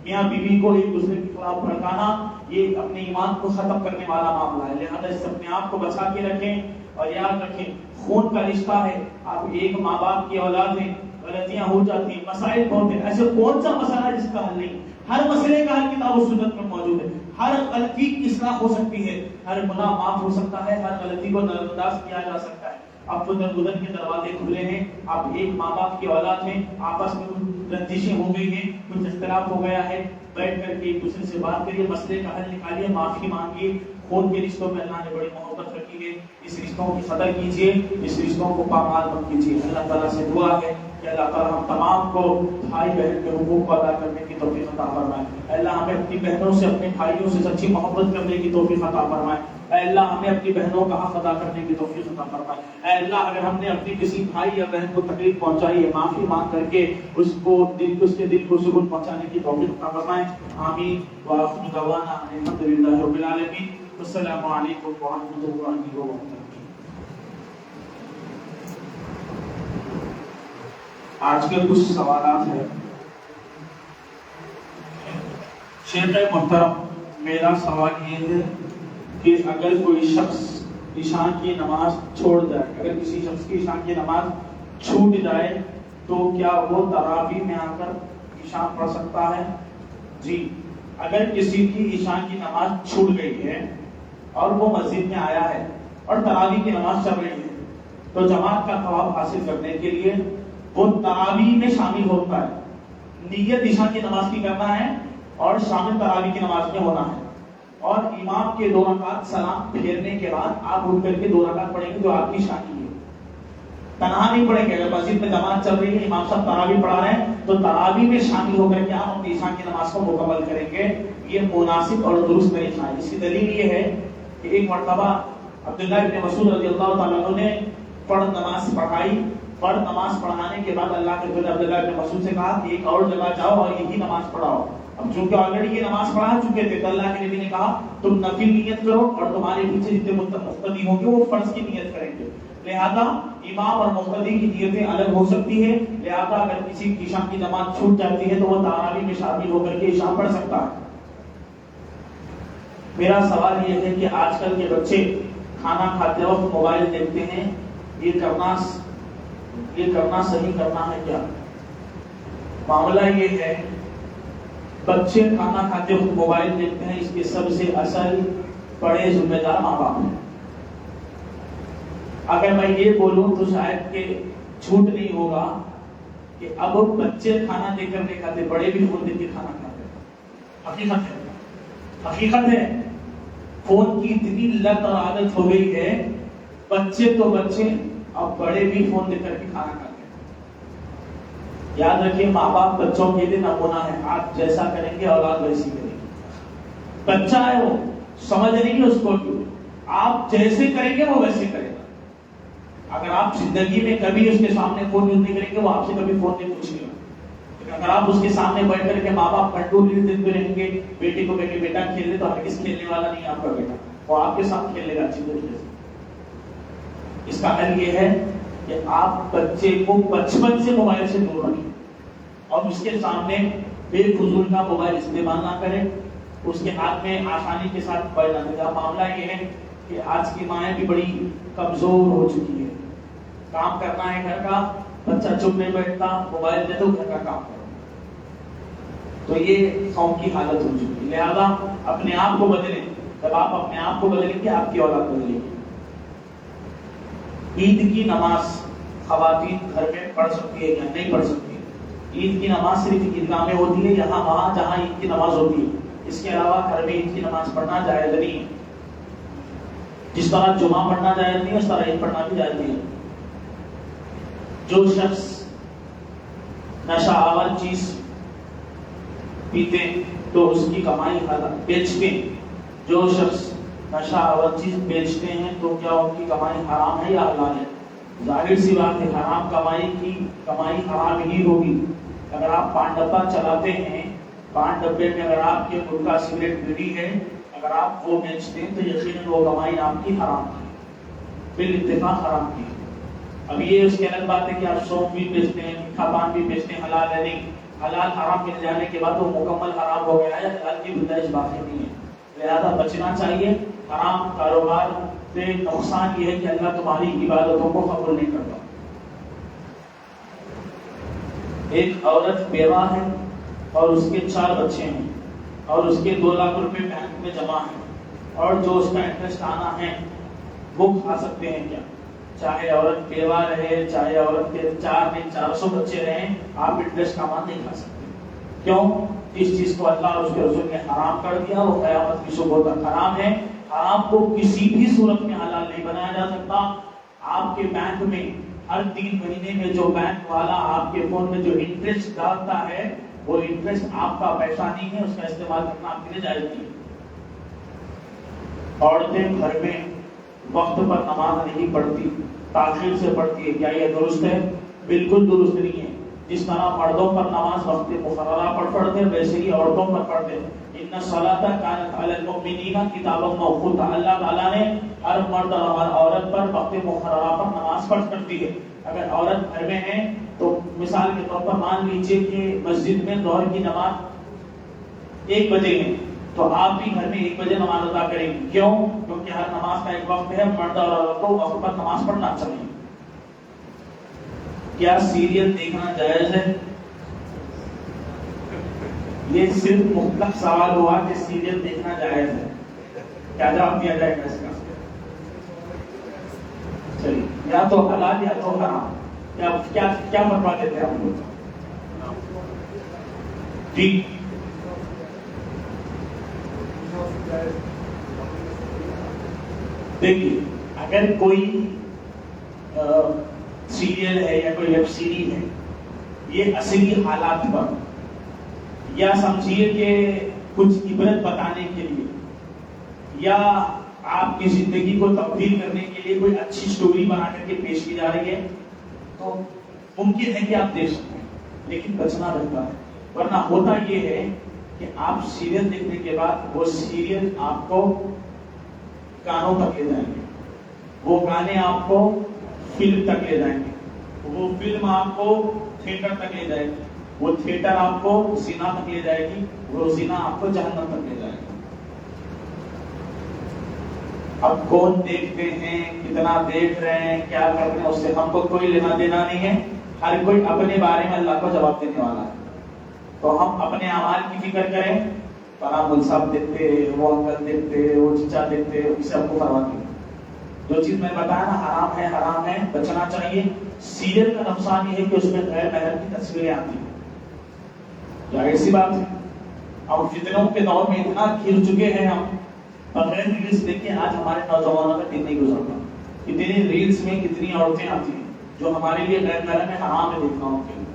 [SPEAKER 1] میاں بیوی کو ایک دوسرے کے خلاف بھڑکانا یہ اپنے ایمان کو ختم کرنے والا معاملہ ہے، لہذا اس سے اپنے آپ کو بچا کے رکھیں۔ اور یاد رکھیں خون کا رشتہ ہے، آپ ایک ماں باپ کی اولاد ہیں، غلطیاں ہو جاتی ہیں، مسائل بہت ہیں، ایسے کون سا مسئلہ ہے جس کا حل نہیں؟ ہر مسئلے کا حل کتاب و سنت میں موجود ہے، ہر غلطی کی اصلاح ہو سکتی ہے، ہر گناہ معاف ہو سکتا ہے، ہر غلطی کو نظر انداز کیا جا سکتا ہے۔ اب تو درگزر کے دروازے کھلے ہیں، آپ ایک ماں باپ کی اولاد ہیں، آپس میں کچھ رنجشیں ہو گئی ہیں، کچھ اختلاف ہو گیا ہے، بیٹھ کر کے ایک دوسرے سے بات کریے، مسئلے کا حل نکالیے، معافی مانگیے۔ خون کے رشتوں میں اللہ نے بڑی محبت رکھی ہے، اس رشتوں کی قدر کیجیے، اس رشتوں کو پامال مت کیجیے۔ اللہ تعالیٰ سے دعا ہے کہ اللہ تعالیٰ ہم تمام کو بھائی بہن کے حقوق کو ادا کرنے کی توفیق عطا فرمائے۔ اے اللہ ہمیں اپنی بہنوں سے، اپنے بھائیوں سے سچی محبت کرنے کی توفیق عطا فرمائے۔ اے اللہ ہمیں اپنی بہنوں کا حق ادا کرنے کی توفیق عطا فرمائے۔ اے اللہ اگر ہم نے اپنی کسی بھائی یا بہن کو تکلیف پہنچائی ہے، معافی مانگ کر کے اس کے دل کو سکون پہنچانے کی توفیق عطا فرمائے۔ آمین وآخر دعوانا الحمد للہ رب العالمین۔ السلام علیکم ورحمۃ اللہ وبرکاتہ۔ آج کے کچھ سوالات ہیں۔ شیخ محترم، میرا سوال یہ ہے کہ اگر کوئی شخص عشاء کی نماز چھوڑ جائے، اگر کسی شخص کی عشاء کی نماز چھوٹ جائے تو کیا وہ تراویح میں آ کر عشاء پڑھ سکتا ہے؟ جی، اگر کسی کی عشاء کی نماز چھوٹ گئی ہے اور وہ مسجد میں آیا ہے اور تراویح کی نماز چل رہی ہے تو جماعت کا ثواب حاصل کرنے کے لیے وہ تراویح میں شامل ہوتا ہے۔ نیت عشاء کی نماز کی کرنا ہے اور شامل تراویح کی نماز میں ہونا ہے، اور امام کے 2 رکعت سلام پھیرنے کے بعد آپ اٹھ کر کے 2 رکعت پڑھیں گے جو آپ کی شان کی ہے۔ تنہا نہیں پڑھیں گے، اگر مسجد میں جماعت چل رہی ہے، امام صاحب تراویح پڑھا رہے ہیں تو تراویح میں شامل ہو کر کے آپ اپنی عشاء کی نماز کو مکمل کریں گے۔ یہ مناسب اور درست طریقہ ہے۔ اس کی دلیل یہ ہے کہ ایک مرتبہ عبداللہ ابن مسعود رضی اللہ تعالیٰ عنہ نے نماز پڑھائی، نماز پڑھانے کے بعد اللہ کے رسول عبداللہ ابن مسعود سے کہا کہ ایک اور جگہ جاؤ اور یہی نماز پڑھاؤ۔ اب چونکہ آلریڈی یہ نماز پڑھا چکے تھے تو اللہ کے نبی نے کہا تم نفل نیت کرو اور تمہارے پیچھے جتنے مقتدی ہوں گے وہ فرض کی نیت کریں گے، لہذا امام اور مقتدی کی نیتیں الگ ہو سکتی ہے، لہذا اگر کسی کی عشاء کی نماز چھوٹ جاتی ہے تو وہ تراویح میں شامل ہو کر کے عشاء پڑھ سکتا ہے۔ میرا سوال یہ ہے کہ آج کل کے بچے کھانا کھاتے وقت موبائل دیکھتے ہیں، یہ کرنا صحیح کرنا ہے کیا؟ معاملہ یہ ہے بچے کھانا کھاتے وقت موبائل دیکھتے ہیں، اس کے سب سے اصل بڑے ذمہ دار ماں باپ ہیں۔ اگر میں یہ بولوں تو شاید کہ جھوٹ نہیں ہوگا کہ اب بچے کھانا دے کر نہیں کھاتے، بڑے بھی فون دے کے کھانا کھاتے ہیں۔ حقیقت ہے، حقیقت ہے، فون کی اتنی لت اور عادت ہو گئی ہے، بچے تو بچے اب بڑے بھی فون دے کر کے کھانا کھاتے ہیں۔ یاد رکھیے، ماں باپ بچوں کے لیے نمونہ ہے، آپ جیسا کریں گے اولاد ویسی کرے گی۔ بچہ ہے وہ سمجھ نہیں ہے اس کو، آپ جیسے کریں گے وہ ویسے کرے گا۔ اگر آپ زندگی میں کبھی اس کے سامنے فون یوز نہیں کریں گے، وہ آپ سے کبھی فون نہیں پوچھے گا۔ لیکن اگر آپ اس کے سامنے بیٹھ کر کے ماں باپ کنٹرول دیتے رہیں گے، بیٹی کو بیٹے بیٹا کھیل لے، تو ہرگز کھیلنے والا نہیں آپ کا بیٹا، وہ آپ کے ساتھ کھیلے گا اچھی طریقے سے۔ اس کا حل یہ ہے کہ آپ بچے کو بچپن سے موبائل سے دور رکھیں اور اس کے سامنے بے فضول کا موبائل استعمال نہ کریں، اس کے ہاتھ میں آسانی کے ساتھ موبائل نہ دیں۔ معاملہ یہ ہے کہ آج کی مائیں بھی بڑی کمزور ہو چکی ہے، کام کرنا ہے گھر کا، بچہ چپ نہیں بیٹھتا، موبائل دے دو، گھر کا کام کرو، تو یہ قوم کی حالت ہو چکی ہے۔ لہذا اپنے آپ کو بدلیں، جب آپ اپنے آپ کو بدلیں گے آپ کی اولاد بدلے گی۔ عید کی نماز خواتین گھر میں پڑھ سکتی ہے یا نہیں پڑھ سکتی؟ عید کی نماز صرف عیدگاہ میں ہوتی ہے، یہاں وہاں جہاں عید کی نماز ہوتی ہے، اس کے علاوہ گھر میں عید کی نماز پڑھنا جائز نہیں ہے۔ جس طرح جمعہ پڑھنا جائز نہیں ہے، اس طرح عید پڑھنا بھی جائز نہیں ہے۔ جو شخص نشہ آور چیز پیتے تو اس کی کمائی حلال، بیچتے، جو شخص نشہ آور چیز بیچتے ہیں تو کیا ان کی کمائی حرام ہے یا حلال ہے؟ ظاہر سی بات ہے، حرام کمائی کی کمائی حرام ہی ہوگی۔ اگر آپ پان ڈبہ چلاتے ہیں، پان ڈبے میں اگر آپ کے گٹکا سگریٹ بیڑی ہے، اگر آپ وہ بیچتے ہیں تو یقیناً وہ کمائی آپ کی حرام کی، بالاتفاق حرام کی۔ اب یہ اس کی الگ بات ہے کہ آپ سونف بھی بیچتے ہیں، میٹھا پان بھی بیچتے ہیں، حلال ہے نہیں، حلال حرام مل جانے کے بعد وہ مکمل حرام ہو گیا ہے، حلال کی گنجائش باقی نہیں ہے۔ لہذا بچنا چاہیے حرام کاروبار سے۔ نقصان یہ ہے کہ اللہ تمہاری عبادتوں کو قبول نہیں کرتا۔ ایک عورت بیوہ ہے اور اس کے 4 بچے ہیں اور اس کے 2 لاکھ روپے بینک میں جمع ہیں، اور جو اس کا انٹرسٹ آنا ہے وہ کھا سکتے ہیں کیا؟ چاہے عورت بیوہ رہے، چاہے عورت کے 4 نہیں 400 بچے رہیں، آپ انٹرسٹ کا مال نہیں کھا سکتے۔ کیوں؟ اس چیز کو اللہ اور اس کے رسول نے حرام کر دیا، وہ قیامت کی صبح تک حرام ہے۔ حرام کو کسی بھی صورت میں حلال نہیں بنایا جا سکتا۔ آپ کے بینک میں ہر 3 مہینے میں جو بینک والا آپ کے فون میں جو انٹرسٹ ڈالتا ہے، وہ انٹرسٹ آپ کا پیسہ نہیں ہے، اس کا استعمال کرنا آپ کے لیے جائز نہیں ہے۔ عورتیں گھر میں وقت پر نماز نہیں پڑھتی، تاخیر سے پڑھتی ہے، کیا یہ درست ہے؟ بالکل درست نہیں ہے۔ جس طرح مردوں پر نماز وقت مقررہ پر پڑھتے ہیں، ویسے ہی عورتوں پر پڑھتے ہیں۔ ان الصلاۃ کانت علی المؤمنین کتابا موقوتا، اللہ تعالیٰ نے ہر مرد اور عورت پر وقت مقررہ پر نماز فرض کر دی ہے۔ اگر عورت گھر میں ہے تو مثال کے طور پر مان لیجیے کہ مسجد میں ظہر کی نماز 1 بجے ہے، تو آپ بھی گھر میں 1 بجے نماز ادا کریں گے۔ کیوں؟ کیونکہ ہر نماز کا ایک وقت ہے، مرد اور عورت کو وقت پر نماز پڑھنا چاہیے۔ کیا سیریل دیکھنا جائز ہے؟ یہ صرف مطلق سوال ہوا کہ سیریل دیکھنا جائز ہے، کیا جواب دیا جائے گا اس کا؟ چلیے، یا تو حلال یا تو حرام، کیا فرما دیتے ہیں آپ لوگ؟ جی دیکھیے، اگر کوئی سیریل ہے یا کوئی ویب سیریز ہے، یہ اصلی حالات پر یا سمجھیے کہ کچھ عبرت بتانے کے لیے یا آپ کی زندگی کو تبدیل کرنے کے لیے کوئی اچھی سٹوری بنا کر کے پیش کی جا رہی ہے، تو ممکن ہے کہ آپ دیکھ سکتے ہیں، لیکن بچنا رہتا ہے۔ ورنہ ہوتا یہ ہے کہ آپ سیریل دیکھنے کے بعد وہ سیریل آپ کو گانوں تک لے جائیں گے، وہ گانے آپ کو فلم تک لے جائیں گے، وہ فلم آپ کو تھیٹر تک لے جائے گی، وہ تھیٹر آپ کو زنا تک لے جائے گی، وہ زنا آپ کو جہنم تک لے جائے گی۔ اب کون دیکھتے ہیں، کتنا دیکھ رہے ہیں، کیا کر رہے ہیں، اس سے ہم کو کوئی لینا دینا نہیں ہے۔ ہر کوئی اپنے بارے میں اللہ کو جواب دینے والا ہے۔ تو ہم اپنے اعمال کی فکر کریں، فلاں مول صاحب دیکھتے، وہ انکل دیکھتے، وہ چچا دیکھتے، اسے ہم کو پرواہ نہیں۔ جو چیز میں بتایا نا حرام ہے بچنا چاہیے۔ سیریل کا نقصان یہ ہے کہ اس میں غیر محرم کی تصویریں آتی ہیں، ظاہر سی بات ہے۔ اب فتنوں کے دور میں اتنا گر چکے ہیں ہم، بغیر ریلس دیکھ کے آج ہمارے نوجوانوں کا دن نہیں گزرتا۔ اتنی ریلس میں کتنی عورتیں آتی ہیں جو ہمارے لیے غیر محرم ہے، حرام ہے دیکھنا ان کے لیے۔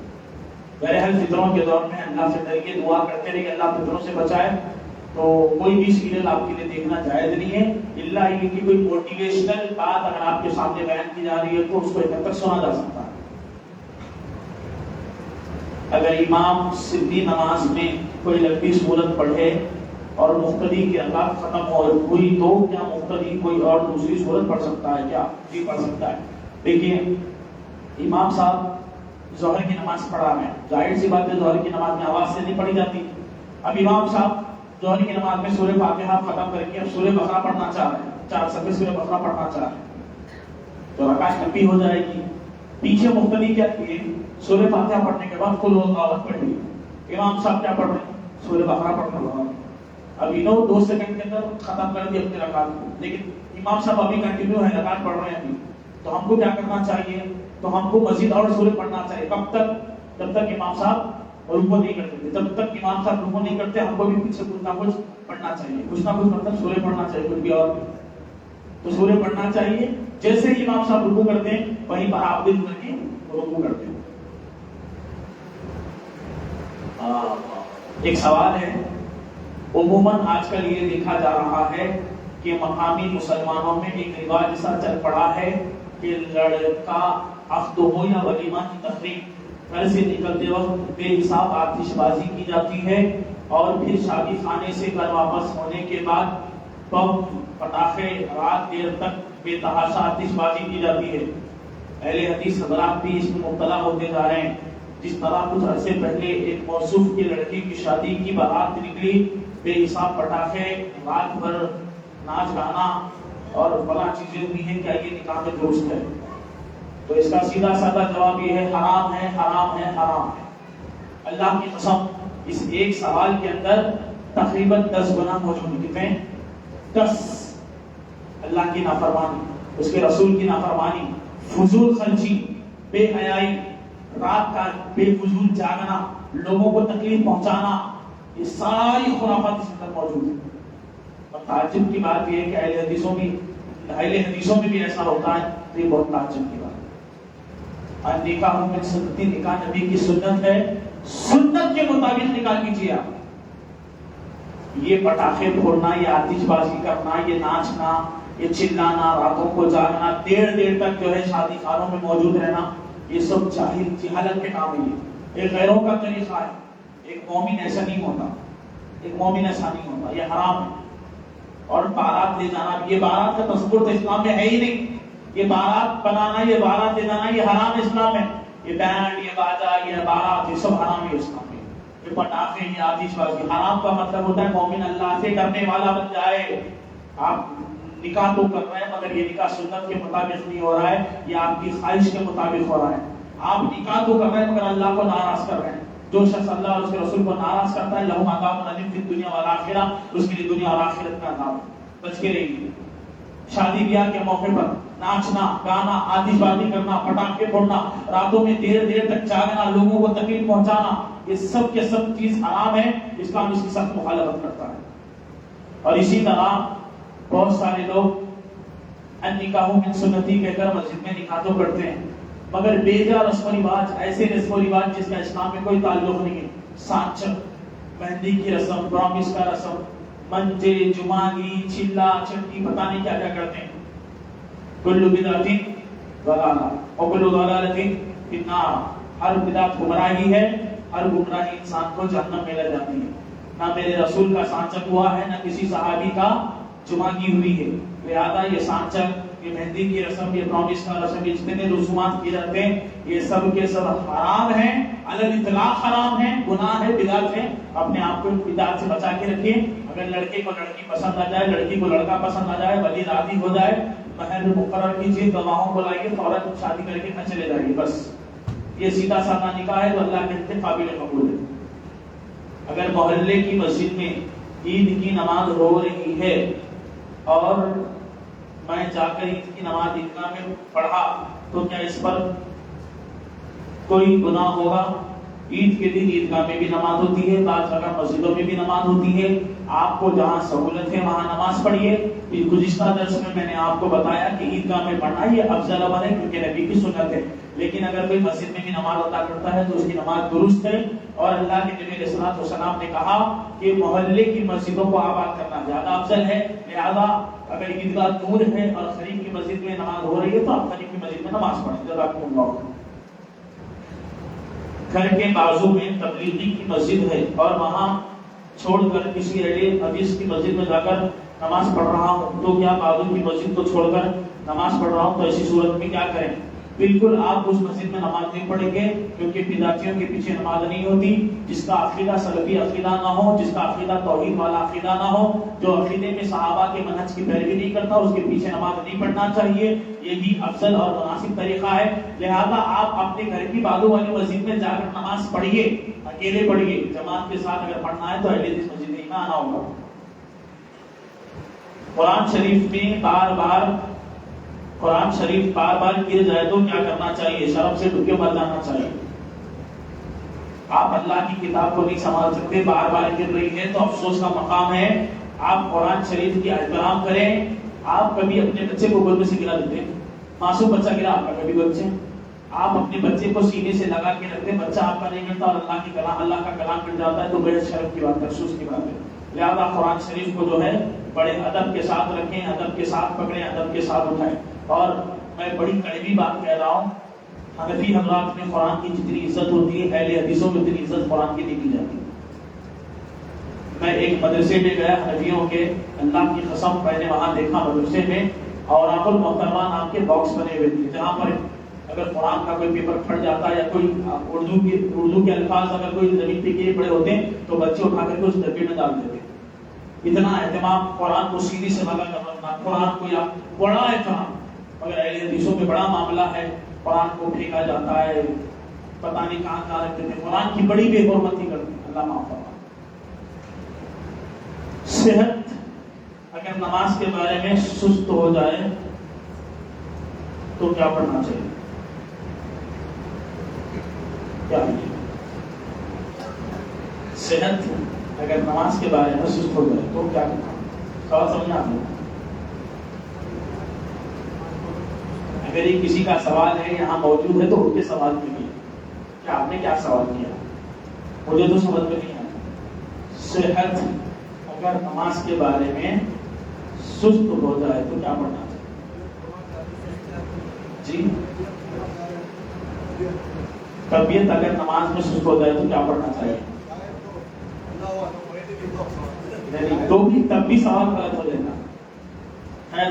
[SPEAKER 1] بہرحال فطروں کے دور میں اللہ سے ڈر کے دعا کرتے رہے کہ اللہ فطروں سے بچائے۔ تو کوئی بھی سیریل آپ کے لیے دیکھنا جائز نہیں ہے، الا یہ کہ کوئی موٹیویشنل بات اگر آپ کے سامنے بیان کی جا رہی ہے تو اس کو یہاں تک سنا جا سکتا ہے۔ اگر امام سری نماز میں کوئی لمبی سورت پڑھے اور مقتدی کی رکعت ختم ہوئی تو کیا مقتدی کوئی اور دوسری سورت پڑھ سکتا ہے کیا؟ جی پڑھ سکتا ہے۔ دیکھیے امام صاحب ظہر کی نماز پڑھا ہے، ظاہر سی بات ہے ظہر کی نماز میں آواز سے نہیں پڑھی جاتی۔ اب امام صاحب ظہر کی نماز میں سورہ فاتحہ ختم کر کے اب سورہ بقرہ پڑھنا چاہ رہے ہیں، 4 صفحے سورہ بقرہ پڑھنا چاہ رہے ہیں تو رکعت لمبی ہو جائے گی۔ پیچھے مقتدی کیا کیے، سورہ فاتحہ پڑھنے کے بعد قل هو اللہ احد پڑھ لی۔ امام صاحب کیا پڑھ رہے ہیں، سورہ بقرہ پڑھ رہے ہیں۔ اب انہوں 2 سیکنڈ کے اندر ختم کر دی اپنی رکعت کو، لیکن امام صاحب ابھی کنٹینیو ہے، رکعت پڑھ رہے ہیں ابھی۔ تو ہم کو کیا کرنا چاہیے، تو ہم کو مزید اور سورہ پڑھنا چاہیے۔ کب تک؟ جب تک امام صاحب رکوع نہیں کرتے، جب تک امام صاحب رکوع نہیں کرتے ہم کو بھی پیچھے کچھ نہ کچھ پڑھنا چاہیے، کچھ نہ کچھ مطلب سورہ پڑھنا چاہیے، کچھ بھی اور بھی تو سورہ پڑھنا چاہیے۔ جیسے ہی امام صاحب رکوع کرتے ہیں وہیں پر آپ بھی کر کے رکوع کرتے ہیں۔ ایک سوال ہے، عموماً آج کل یہ دیکھا جا رہا ہے کہ مقامی مسلمانوں میں ایک رواج ایسا چل پڑا ہے کہ لڑکا عقد ہو یا ولیمہ کی تقریب، گھر سے نکلتے وقت بے حساب آتش بازی کی جاتی ہے اور پھر شادی خانے سے گھر واپس ہونے کے بعد بم پٹاخے رات دیر تک بے تحاشا آتش بازی کی جاتی ہے۔ اہل حدیث حضرات بھی اس میں مبتلا ہوتے جا رہے ہیں۔ جس طرح کچھ عرصے پہلے ایک موصوف کی لڑکی کی شادی کی بارات نکلی، بے حساب پٹاخے، رات بھر ناچ گانا اور بڑا چیزیں ہوئی ہیں، کیا یہ نکاح میں درست ہے؟ تو اس کا سیدھا سادہ جواب یہ ہے، حرام ہے، حرام ہے، حرام ہے۔ اللہ کی قسم اس ایک سوال کے اندر تقریباً 10 گناہ موجود ہیں۔ کتنے؟ 10۔ اللہ کی نافرمانی، اس کے رسول کی نافرمانی، فضول خرچی، بے حیائی، رات کا بے فضول جاگنا، لوگوں کو تکلیف پہنچانا، یہ ساری خرافات اس اندر موجود ہیں۔ اور تعجب کی بات یہ ہے کہ اہل حدیثوں میں بھی ایسا ہوتا ہے، تو یہ بہت تعجب کی بات ہے۔ نکاح میں سنتی، نکاح نبی کی سنت ہے، سنت کے مطابق نکاح کیجیے آپ۔ یہ پٹاخے پھوڑنا، یہ آتش بازی کرنا، یہ ناچنا، یہ چلانا، راتوں کو جاگنا، دیر تک جو ہے شادی خانوں میں موجود رہنا، یہ سب جہالت کے کام ہے۔ یہ غیروں کا طریقہ ہے۔ ایک مومن ایسا نہیں ہوتا، ایک مومن ایسا نہیں ہوتا، یہ حرام ہے۔ اور بارات لے جانا، یہ بارات کا تصور تو اسلام میں ہے ہی نہیں۔ یہ بارات بنانا، یہ بارات لے جانا، یہ حرام اسلام ہے۔ یہ بینڈ، یہ باجا، یہ بارات، یہ سب حرام ہے اسلام میں۔ یہ پٹاخے، یہ آتش بازی، حرام کا مطلب ہوتا ہے مومن اللہ سے ڈرنے والا بن جائے۔ آپ نکاح تو کر رہے ہیں مگر یہ نکاح سنت کے مطابق نہیں ہو رہا ہے، یہ آپ کی خواہش کے مطابق ہو رہا ہے۔ آپ نکاح تو کر رہے ہیں مگر اللہ کو ناراض کر رہے ہیں۔ جو شخص اللہ اور اس کے رسول کو ناراض کرتا ہے، لہو عذاب الیم فی الدنیا والآخرہ، اس کے لیے دنیا اور آخرت کا عذاب ہے۔ بچ کے رہیے۔ شادی بیاہ کے موقع پر ناچنا، گانا، آتش بازی کرنا، پٹاخے پھوڑنا، راتوں میں دیر تک جاگنا، لوگوں کو تکلیف پہنچانا، یہ سب کے سب چیز حرام ہے۔ اسلام اس کی سخت مخالفت کرتا ہے۔ اور اسی طرح بہت سارے لوگ النکاح من سنتی کہہ کر مسجد میں نکاح تو کرتے ہیں، مگر بیجا رسم و رواج، ایسے رسم و رواج جس کا اسلام میں کوئی تعلق نہیں ہے، سانچک، مہندی کی رسم، پرامس کا رسم، منجے، جمانی، چلا چٹی، پتہ نہیں کیا کیا کرتے ہیں۔ کل بدعت ضلالہ وکل ضلالۃ فی النار، ہر بدعت گمراہی ہے، ہر گمراہی انسان کو جہنم میں لے جاتی ہے۔ نہ میرے رسول کا سانچک ہوا ہے، نہ کسی صحابی کا جمانی ہوئی ہے۔ لہذا یہ سانچک، یہ مہندی کی رسم، یہ پرامس کا رسم، جتنے رسومات کیے جاتے ہیں یہ سب کے سب حرام ہیں، علی الاطلاق حرام ہیں، گناہ ہے، بدعت ہے۔ اپنے آپ کو بدعت سے بچا کے رکھیے۔ اگر لڑکے کو لڑکی پسند آ جائے، لڑکی کو لڑکا پسند آ جائے، ولی راضی ہو جائے، مہر مقرر کیجیے، گواہوں کو لائیے، فوراً شادی کر کے نہ چلے جائیے، بس یہ سیدھا سادہ نکاح ہے تو اللہ کے قابل قبول ہے۔ اگر محلے کی مسجد میں عید کی نماز ہو رہی ہے اور میں جا کر عید کی نماز عیدگاہ میں پڑھا تو کیا اس پر کوئی گناہ ہوگا؟ عید کے دن عیدگاہ میں بھی نماز ہوتی ہے، بعض جگہ مسجدوں میں بھی نماز ہوتی ہے، آپ کو جہاں سہولت ہے وہاں نماز پڑھیے۔ گزشتہ درس میں نے آپ کو بتایا کہ عیدگاہ میں پڑھنا یہ افضل عمل ہے کیونکہ نبی کی سنت ہے، لیکن اگر کوئی مسجد میں بھی نماز ادا کرتا ہے تو اس کی نماز درست ہے، اور اللہ کے نبی علیہ الصلوۃ والسلام نے کہا کہ محلے کی مسجدوں کو آباد کرنا زیادہ افضل ہے، لہذا اگر عیدگاہ دور ہے اور قریب کی مسجد میں نماز ہو رہی ہے تو آپ قریب کی مسجد میں نماز پڑھیں۔ جزاکم اللہ۔ گھر کے بازو میں تبلیغی کی مسجد ہے اور وہاں چھوڑ کر کسی اہل حدیث کی مسجد میں جا کر نماز پڑھ رہا ہوں تو کیا بازو کی مسجد کو چھوڑ کر نماز پڑھ رہا ہوں، تو ایسی صورت میں کیا کریں؟ بالکل آپ اس مسجد میں نماز نہیں پڑھیں گے، کیونکہ بدعتیوں کے پیچھے نماز نہیں ہوتی۔ جس کا عقیدہ سلفی عقیدہ نہ ہو، جس کا عقیدہ توحید والا عقیدہ نہ ہو، جو عقیدے میں صحابہ کے منہج کی پیروی نہیں کرتا، اس کے پیچھے نماز نہیں پڑھنا چاہیے، یہی افضل اور مناسب طریقہ ہے۔ لہذا آپ اپنے گھر کی بازو والی مسجد میں جا کر نماز پڑھیے، اکیلے پڑھیے، جماعت کے ساتھ اگر پڑھنا ہے تو اہل حدیث مسجد میں آنا ہوگا۔ قرآن شریف میں قرآن شریف بار بار گر جائے تو کیا کرنا چاہیے؟ شرم سے ڈبکے مر جانا چاہیے۔ آپ اللہ کی کتاب کو نہیں سنبھال سکتے، بار بار گر رہی ہے تو افسوس کا مقام ہے۔ آپ قرآن شریف کی احترام کریں۔ آپ کبھی اپنے بچے کو گود میں سے گرا دیتے ہیں؟ معصوم بچہ گرا آپ کا کبھی گود سے؟ آپ اپنے بچے کو سینے سے لگا کے رکھتے ہیں، بچہ آپ کا نہیں گرتا اور اللہ کا کلام گر جاتا ہے تو بے شرم کی بات ہے، افسوس کی بات ہے۔ لہذا قرآن شریف کو جو ہے بڑے ادب کے ساتھ رکھیں، ادب کے ساتھ پکڑیں، ادب کے ساتھ اٹھائیں۔ اور میں بڑی کڑوی بات کہہ رہا ہوں، حنفی حضرات میں قرآن کی جتنی عزت ہوتی ہے اہل حدیثوں میں اتنی عزت قرآن کی نہیں کی جاتی۔ میں ایک مدرسے میں گیا حنفیوں کے، اللہ کی قسم میں نے وہاں دیکھا مدرسے میں اوراق المحترمہ نام کے باکس بنے ہوئے تھے، جہاں پر اگر قرآن کا کوئی پیپر پھٹ جاتا ہے یا کوئی اردو کے الفاظ اگر کوئی زمین پہ گرے پڑے ہوتے ہیں تو بچے اٹھا کر کے اس ڈبے میں ڈال دیتے۔ اتنا اہتمام قرآن کو سینے سے لگا کر رکھنا، قرآن کو یا بڑا اہتمام۔ اگر اہل حدیثوں میں بڑا معاملہ ہے، قرآن کو پھینکا جاتا ہے، پتہ نہیں کہاں کہاں رکھتے تھے، قرآن کی بڑی بے حرمتی کرتے ہیں، اللہ معاف فرمائے۔ صحت اگر نماز کے بارے میں سست ہو جائے تو کیا پڑھنا چاہیے؟ کیا صحت اگر نماز کے بارے میں سست ہو جائے تو کیا کرنا؟ سوال سمجھنا آپ لوگ؟ اگر یہ کسی کا سوال ہے یہاں موجود ہے تو ان کے سوال کے لیے کیا آپ نے کیا سوال کیا؟ مجھے تو سمجھ میں نہیں آیا۔ صحت اگر نماز کے بارے میں سست ہو جائے تو کیا پڑھنا چاہیے؟ جی، طبیعت اگر نماز میں سست ہو جائے تو کیا پڑھنا چاہیے؟ تو بھی تب بھی سوال غلط ہو جائے گا،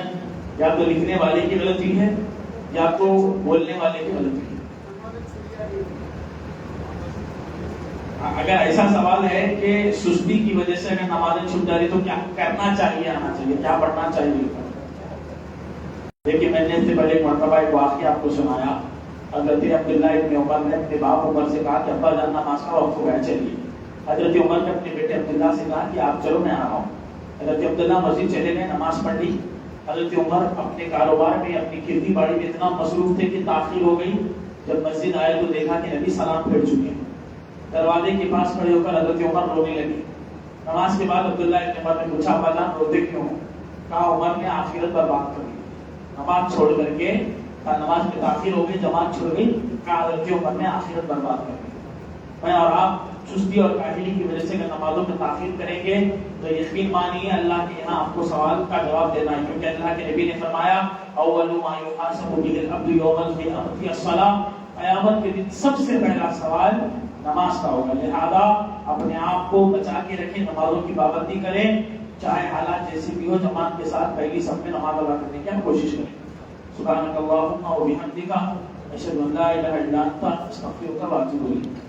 [SPEAKER 1] یا تو لکھنے والے کی غلطی ہے یا تو بولنے والے کی غلطی ہے۔ اگر ایسا سوال ہے کہ سستی کی وجہ سے اگر نمازیں چھوٹ جا رہی تو کیا کرنا چاہیے، آنا چاہیے، کیا پڑھنا چاہیے؟ دیکھیے میں نے اس سے پہلے ایک مرتبہ ایک واقعہ آپ کو سنایا۔ حضرت عبداللہ ابن عمر نے اپنے باپ عمر سے کہا کہ ابا جان نماز کا وقت ہو گیا چلیے۔ حضرت عمر نے اپنے بیٹے عبداللہ سے کہا کہ آپ چلو میں آ رہا ہوں۔ حضرت عبداللہ مسجد چلے گئے، نماز پڑھ لی۔ حضرت عمر اپنے کاروبار میں اپنی کھیتی باڑی میں اتنا مصروف تھے کہ تاخیر ہو گئی۔ جب مسجد آئے تو دیکھا کہ نبی سلام پھیر چکے ہیں۔ دروازے کے پاس کھڑے ہو کر حضرت عمر رونے لگے۔ نماز کے بعد عبداللہ ابن عمر نے پوچھا ابا جان روتے کیوں؟ کہا عمر نے آخرت برباد کر دی، نماز چھوڑ کر کے، نماز میں تاخیر ہو گئی، جماعت چھوڑ گئی، کہا حضرت عمر نے آخرت برباد کر دی۔ میں اور آپ چستی اور کاہلی کی وجہ سے اگر نمازوں میں تاخیر کریں گے تو یقین مانیے اللہ کے یہاں آپ کو سوال کا جواب دینا ہے، کیونکہ اللہ کے نبی نے فرمایا اول ما یحاسب به العبد یوم القیامۃ الصلاۃ، قیامت کے دن سب سے پہلا سوال نماز کا ہوگا۔ لہذا اپنے آپ کو بچا کے رکھیں، نمازوں کی پابندی کریں، چاہے حالات جیسے بھی ہو، جماعت کے ساتھ پہلی صف میں نماز ادا کرنے کی کوشش کریں۔ سبحانک اللہم و بحمدک، اشہد ان لا الہ الا انت، استغفرک و اتوب الیک۔